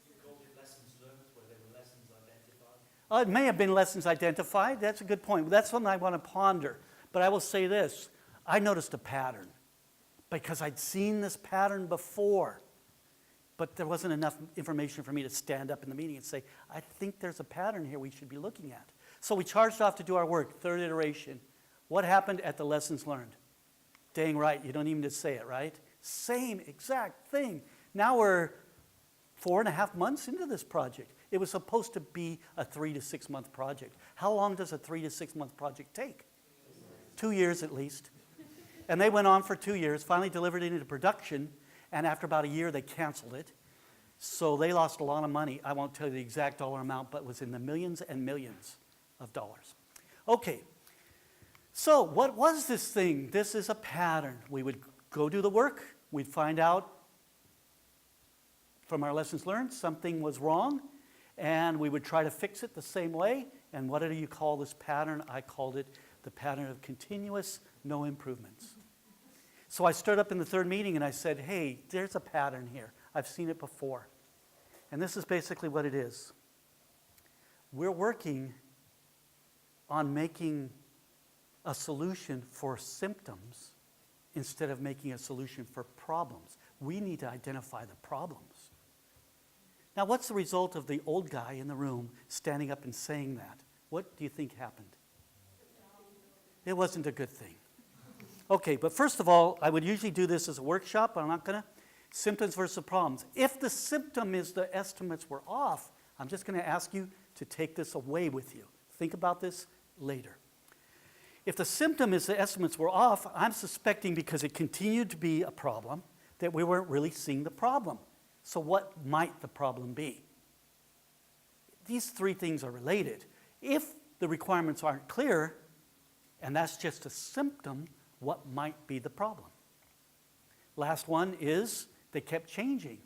You called it lessons learned, where there were lessons identified? It may have been lessons identified. That's a good point. That's something I want to ponder. But I will say this. I noticed a pattern because I'd seen this pattern before. But there wasn't enough information for me to stand up in the meeting and say, I think there's a pattern here we should be looking at. So we charged off to do our work, 3rd iteration. What happened at the lessons learned? Dang right, you don't even need to say it, right? Same exact thing. Now we're 4.5 months into this project. It was supposed to be a 3 to 6 month project. How long does a 3 to 6 month project take? 2 years at least. And they went on for 2 years, finally delivered it into production, and after about a year they canceled it. So they lost a lot of money. I won't tell you the exact dollar amount, but it was in the millions and millions of dollars. Okay. So what was this thing? This is a pattern. We would go do the work. We'd find out from our lessons learned something was wrong, and we would try to fix it the same way. And what do you call this pattern? I called it the pattern of continuous no improvements. So I stood up in the 3rd meeting and I said, hey, there's a pattern here. I've seen it before. And this is basically what it is. We're working on making a solution for symptoms instead of making a solution for problems. We need to identify the problems. Now, what's the result of the old guy in the room standing up and saying that? What do you think happened? It wasn't a good thing. Okay, but first of all, I would usually do this as a workshop, but I'm not going to. Symptoms versus problems. If the symptom is the estimates were off, I'm just going to ask you to take this away with you. Think about this later. If the symptom is the estimates were off, I'm suspecting because it continued to be a problem that we weren't really seeing the problem. So what might the problem be? These 3 things are related. If the requirements aren't clear, and that's just a symptom, what might be the problem? Last one is they kept changing.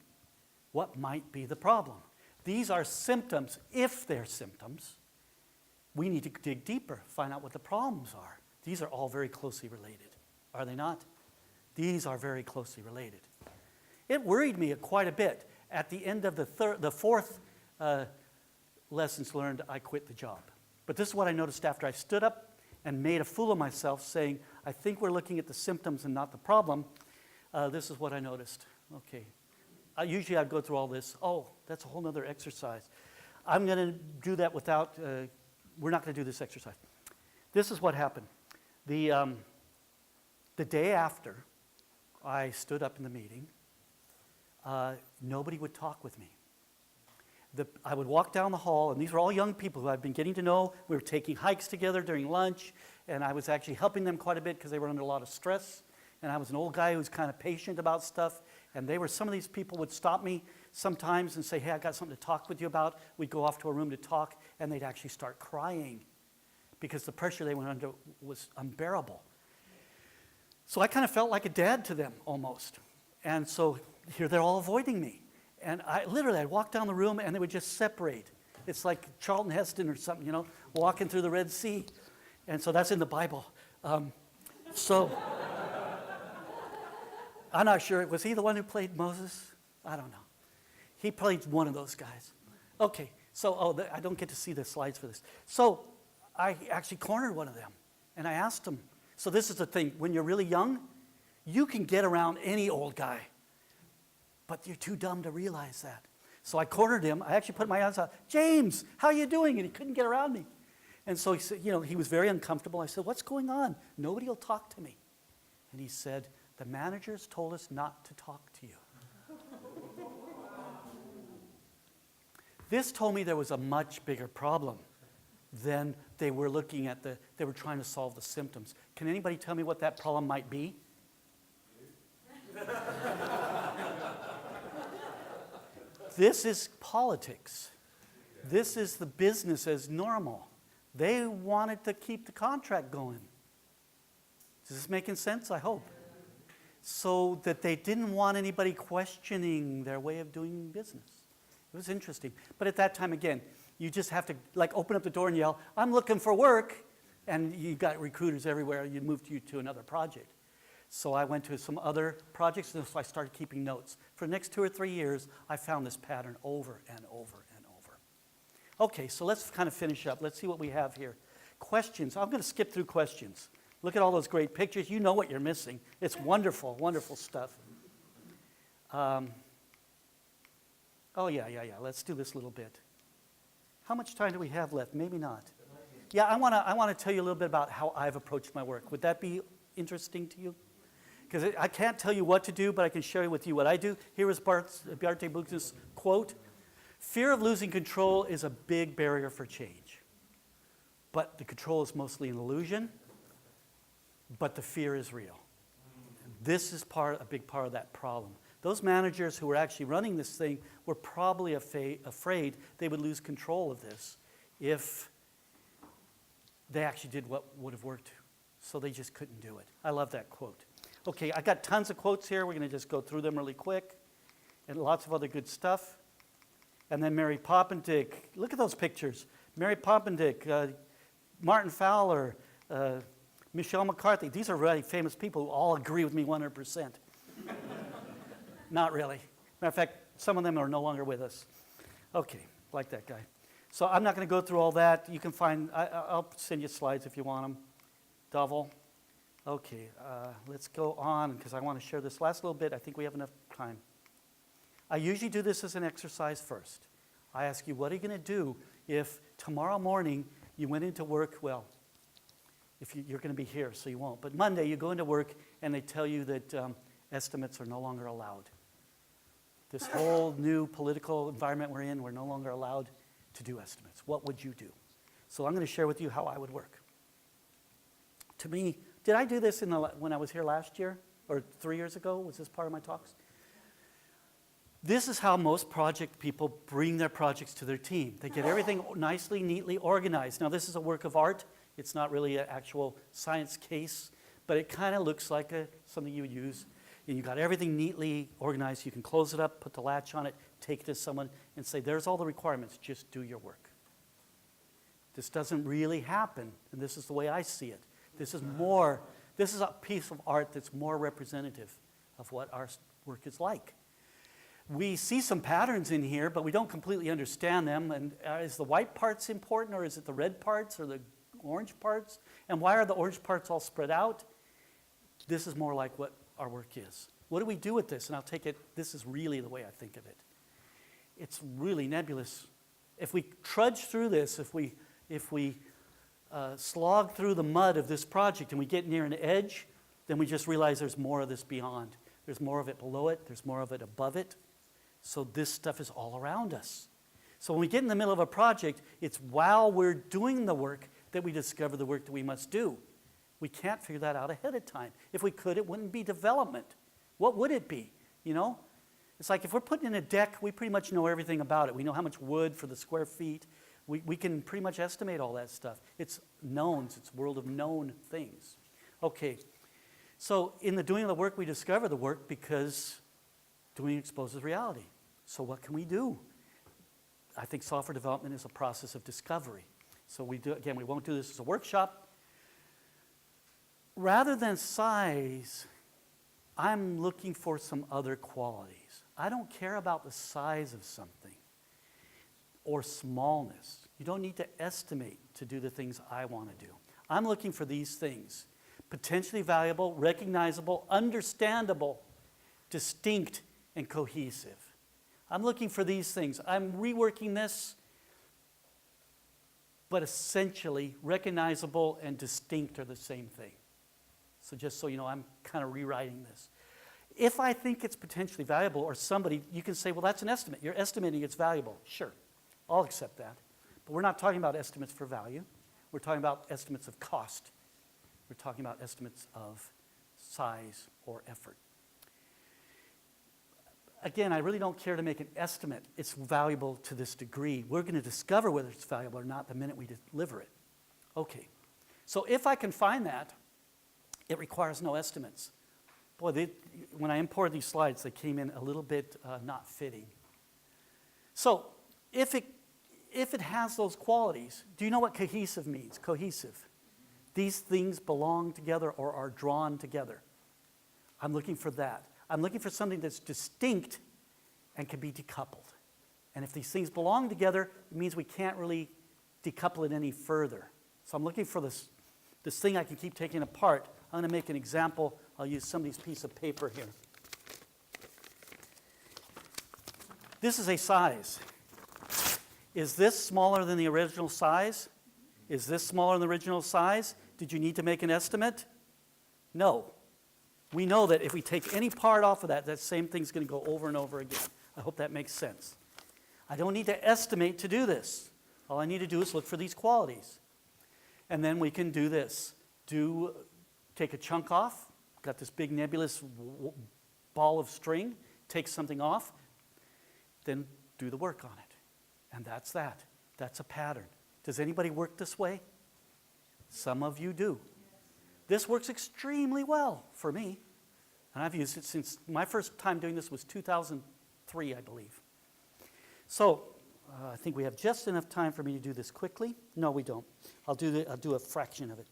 What might be the problem? These are symptoms, if they're symptoms. we need to dig deeper, find out what the problems are. These are all very closely related, are they not? These are very closely related. It worried me quite a bit. At the end of the fourth lessons learned, I quit the job. But this is what I noticed after I stood up and made a fool of myself, saying, I think we're looking at the symptoms and not the problem. This is what I noticed. Okay. Usually I'd go through all this. Oh, that's a whole other exercise. I'm going to do that without, we're not going to do this exercise. This is what happened. The day after I stood up in the meeting, nobody would talk with me. I would walk down the hall, and these were all young people who I've been getting to know. We were taking hikes together during lunch, and I was actually helping them quite a bit because they were under a lot of stress. And I was an old guy who was kind of patient about stuff. And some of these people would stop me sometimes and say, hey, I got something to talk with you about. We'd go off to a room to talk, and they'd actually start crying because the pressure they went under was unbearable. So I kind of felt like a dad to them almost. And so here they're all avoiding me. And I'd walk down the room and they would just separate. It's like Charlton Heston or something, walking through the Red Sea. And so that's in the Bible. I'm not sure. Was he the one who played Moses? I don't know. He played one of those guys. Okay, so I don't get to see the slides for this. So I actually cornered one of them. And I asked him, so this is the thing. When you're really young, you can get around any old guy. But you're too dumb to realize that. So I cornered him. I actually put my hands out. James, how are you doing? And he couldn't get around me. And so he said, he was very uncomfortable. I said, what's going on? Nobody will talk to me. And he said, the managers told us not to talk to you. This told me there was a much bigger problem than they were looking at they were trying to solve the symptoms. Can anybody tell me what that problem might be? This is politics. This is the business as normal. They wanted to keep the contract going. Is this making sense? I hope. So that they didn't want anybody questioning their way of doing business. It was interesting. But at that time, again, you just have to open up the door and yell, I'm looking for work. And you got recruiters everywhere. You moved you to another project. So I went to some other projects, and so I started keeping notes. For the next 2 or 3 years, I found this pattern over and over and over. Okay, so let's kind of finish up. Let's see what we have here. Questions. I'm going to skip through questions. Look at all those great pictures. You know what you're missing. It's wonderful, wonderful stuff. Yeah. Let's do this a little bit. How much time do we have left? Maybe not. Yeah, I want to tell you a little bit about how I've approached my work. Would that be interesting to you? Because I can't tell you what to do, but I can share with you what I do. Here is Bharte Buch's quote. Fear of losing control is a big barrier for change. But the control is mostly an illusion, but the fear is real. This is a big part of that problem. Those managers who were actually running this thing were probably afraid they would lose control of this if they actually did what would have worked. So they just couldn't do it. I love that quote. Okay, I got tons of quotes here. We're going to just go through them really quick. And lots of other good stuff. And then Mary Poppendieck. Look at those pictures. Mary Poppendieck, Martin Fowler, Michelle McCarthy. These are really famous people who all agree with me 100%. Not really. Matter of fact, some of them are no longer with us. Okay, like that guy. So I'm not going to go through all that. You can find, I'll send you slides if you want them. Double. Okay, let's go on because I want to share this last little bit. I think we have enough time. I usually do this as an exercise first. I ask you, what are you going to do if tomorrow morning you went into work? Well, if you're going to be here, so you won't. But Monday you go into work and they tell you that estimates are no longer allowed. This whole new political environment we're in, we're no longer allowed to do estimates. What would you do? So I'm going to share with you how I would work. To me, did I do this when I was here last year or 3 years ago? Was this part of my talks? This is how most project people bring their projects to their team. They get everything nicely, neatly organized. Now, this is a work of art. It's not really an actual science case, but it kind of looks like something you would use. And you got everything neatly organized. You can close it up, put the latch on it, take it to someone, and say, there's all the requirements. Just do your work. This doesn't really happen, and this is the way I see it. This is a piece of art that's more representative of what our work is like. We see some patterns in here, but we don't completely understand them. And is the white parts important, or is it the red parts or the orange parts? And why are the orange parts all spread out? This is more like what our work is. What do we do with this? And I'll take it, this is really the way I think of it. It's really nebulous. If we trudge through this, if we slog through the mud of this project and we get near an edge, then we just realize there's more of this beyond. There's more of it below it. There's more of it above it. So this stuff is all around us. So when we get in the middle of a project, it's while we're doing the work that we discover the work that we must do. We can't figure that out ahead of time. If we could, it wouldn't be development. What would it be? You know? It's like if we're putting in a deck, we pretty much know everything about it. We know how much wood for the square feet. We can pretty much estimate all that stuff. It's knowns. It's a world of known things. Okay. So in the doing of the work, we discover the work because doing exposes reality. So what can we do? I think software development is a process of discovery. So we won't do this as a workshop. Rather than size, I'm looking for some other qualities. I don't care about the size of something or smallness. You don't need to estimate to do the things I want to do. I'm looking for these things: potentially valuable, recognizable, understandable, distinct, and cohesive. I'm looking for these things. I'm reworking this, but essentially recognizable and distinct are the same thing. So just so you know, I'm kind of rewriting this. If I think it's potentially valuable, or somebody, you can say, well, that's an estimate. You're estimating it's valuable. Sure, I'll accept that. But we're not talking about estimates for value. We're talking about estimates of cost. We're talking about estimates of size or effort. Again, I really don't care to make an estimate. It's valuable to this degree. We're going to discover whether it's valuable or not the minute we deliver it. Okay, so if I can find that, it requires no estimates. Boy, when I imported these slides, they came in a little bit not fitting. So if it has those qualities, do you know what cohesive means? Cohesive. These things belong together or are drawn together. I'm looking for that. I'm looking for something that's distinct and can be decoupled. And if these things belong together, it means we can't really decouple it any further. So I'm looking for this thing I can keep taking apart. I'm going to make an example. I'll use somebody's piece of paper here. This is a size. Is this smaller than the original size? Is this smaller than the original size? Did you need to make an estimate? No. We know that if we take any part off of that, that same thing's going to go over and over again. I hope that makes sense. I don't need to estimate to do this. All I need to do is look for these qualities. And then we can do this. Take a chunk off. Got this big nebulous ball of string. Take something off. Then do the work on it. And that's that. That's a pattern. Does anybody work this way? Some of you do. This works extremely well for me. And I've used it since my first time doing this was 2003, I believe. So I think we have just enough time for me to do this quickly. No, we don't. I'll do a fraction of it.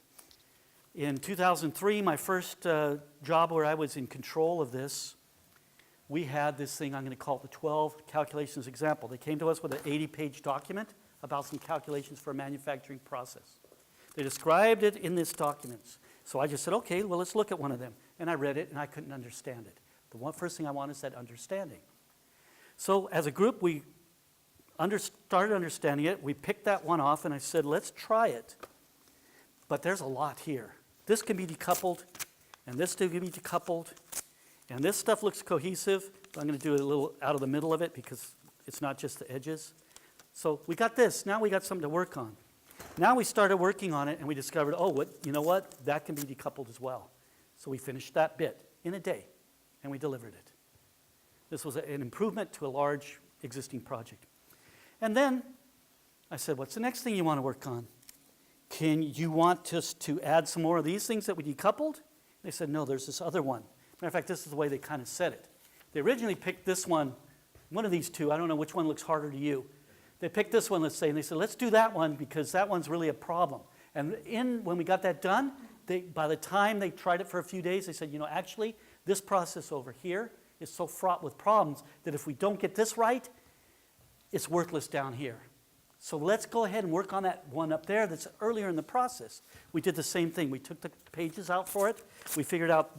In 2003, my first job where I was in control of this, we had this thing, I'm going to call it the 12 calculations example. They came to us with an 80-page document about some calculations for a manufacturing process. They described it in this document. So I just said, okay, well, let's look at one of them. And I read it, and I couldn't understand it. The first thing I wanted is that understanding. So as a group, we started understanding it. We picked that one off, and I said, let's try it. But there's a lot here. This can be decoupled, and this can be decoupled. And this stuff looks cohesive. I'm going to do it a little out of the middle of it because it's not just the edges. So we got this. Now we got something to work on. Now we started working on it, and we discovered, you know what? That can be decoupled as well. So we finished that bit in a day, and we delivered it. This was an improvement to a large existing project. And then I said, what's the next thing you want to work on? Can you want us to add some more of these things that we decoupled? They said, no, there's this other one. Matter of fact, this is the way they kind of said it. They originally picked this one of these two. I don't know which one looks harder to you. They picked this one, let's say, and they said, let's do that one because that one's really a problem. And when we got that done, by the time they tried it for a few days, they said, actually, this process over here is so fraught with problems that if we don't get this right, it's worthless down here. So let's go ahead and work on that one up there that's earlier in the process. We did the same thing. We took the pages out for it. We figured out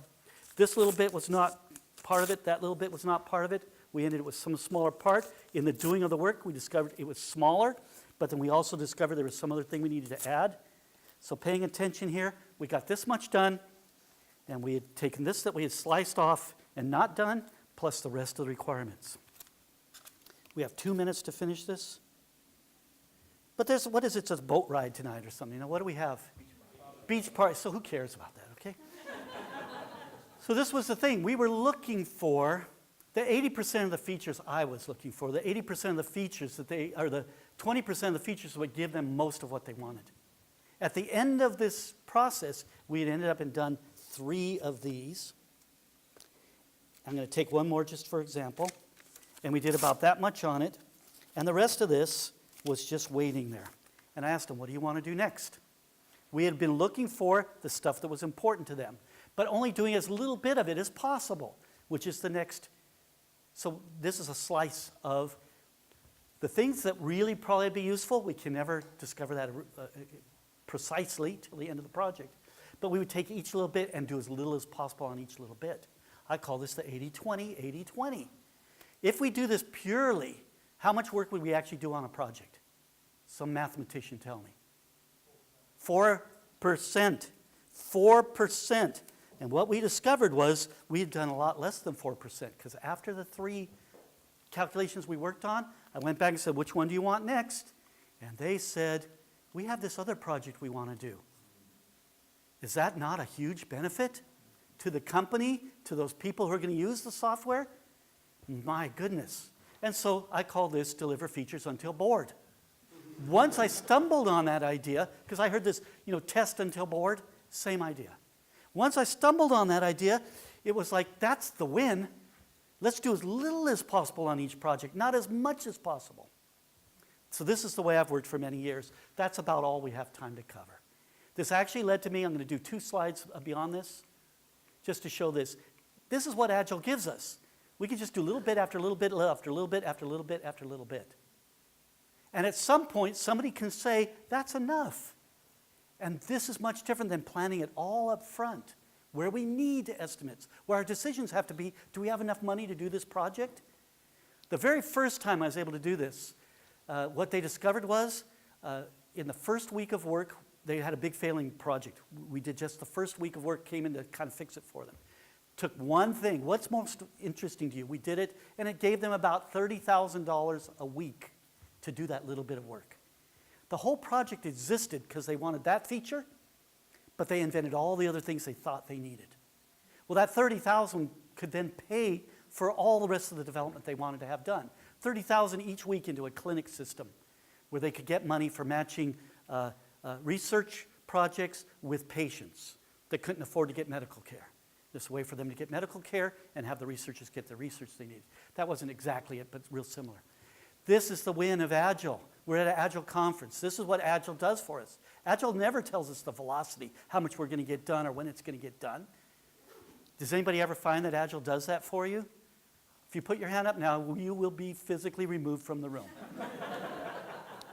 this little bit was not part of it, that little bit was not part of it. We ended it with some smaller part. In the doing of the work, we discovered it was smaller, but then we also discovered there was some other thing we needed to add. So paying attention here, we got this much done, and we had taken this that we had sliced off and not done, plus the rest of the requirements. We have 2 minutes to finish this. But what is it? It's a boat ride tonight or something. What do we have? Beach party. So who cares about that, okay? So this was the thing. We were looking for the 80% of the features I was looking for, the 80% of the features or the 20% of the features that would give them most of what they wanted. At the end of this process, we had ended up and done 3 of these. I'm going to take one more just for example. And we did about that much on it. And the rest of this was just waiting there. And I asked them, what do you want to do next? We had been looking for the stuff that was important to them, but only doing as little bit of it as possible, which is the next. So this is a slice of the things that really probably be useful. We can never discover that precisely till the end of the project. But we would take each little bit and do as little as possible on each little bit. I call this the 80-20, 80-20. If we do this purely, how much work would we actually do on a project? Some mathematician tell me. 4%. 4%. And what we discovered was we had done a lot less than 4%, because after the 3 calculations we worked on, I went back and said, which one do you want next? And they said, we have this other project we want to do. Is that not a huge benefit to the company, to those people who are going to use the software? My goodness. And so I call this deliver features until bored. Once I stumbled on that idea, because I heard this, test until bored, same idea. Once I stumbled on that idea, it was like, that's the win. Let's do as little as possible on each project, not as much as possible. So this is the way I've worked for many years. That's about all we have time to cover. This actually led to me, I'm going to do 2 slides beyond this, just to show this. This is what Agile gives us. We can just do a little bit after a little bit after a little bit after a little bit after a little bit. And at some point, somebody can say, that's enough. And this is much different than planning it all up front, where we need estimates, where our decisions have to be, do we have enough money to do this project? The very first time I was able to do this, what they discovered was, in the first week of work, they had a big failing project. We did just the first week of work, came in to kind of fix it for them. Took one thing, what's most interesting to you? We did it, and it gave them about $30,000 a week to do that little bit of work. The whole project existed because they wanted that feature, but they invented all the other things they thought they needed. Well, that $30,000 could then pay for all the rest of the development they wanted to have done. $30,000 each week into a clinic system where they could get money for matching research projects with patients that couldn't afford to get medical care. This way for them to get medical care and have the researchers get the research they needed. That wasn't exactly it, but real similar. This is the win of Agile. We're at an Agile conference. This is what Agile does for us. Agile never tells us the velocity, how much we're going to get done or when it's going to get done. Does anybody ever find that Agile does that for you? If you put your hand up now, you will be physically removed from the room.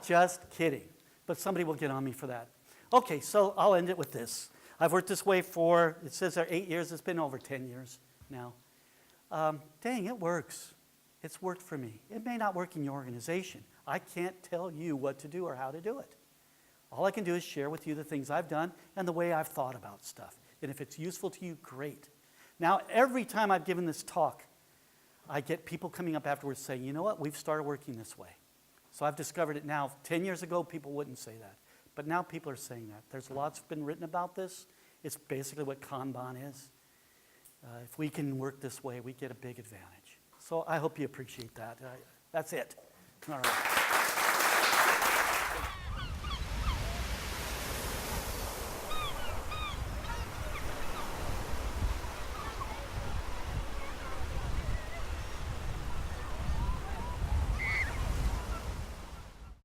Just kidding. But somebody will get on me for that. Okay, so I'll end it with this. I've worked this way for, it says there 8 years. It's been over 10 years now. Dang, it works. It's worked for me. It may not work in your organization. I can't tell you what to do or how to do it. All I can do is share with you the things I've done and the way I've thought about stuff. And if it's useful to you, great. Now, every time I've given this talk, I get people coming up afterwards saying, you know what, we've started working this way. So I've discovered it now. 10 years ago, people wouldn't say that. But now people are saying that. There's lots been written about this. It's basically what Kanban is. If we can work this way, we get a big advantage. So I hope you appreciate that. That's it. All right.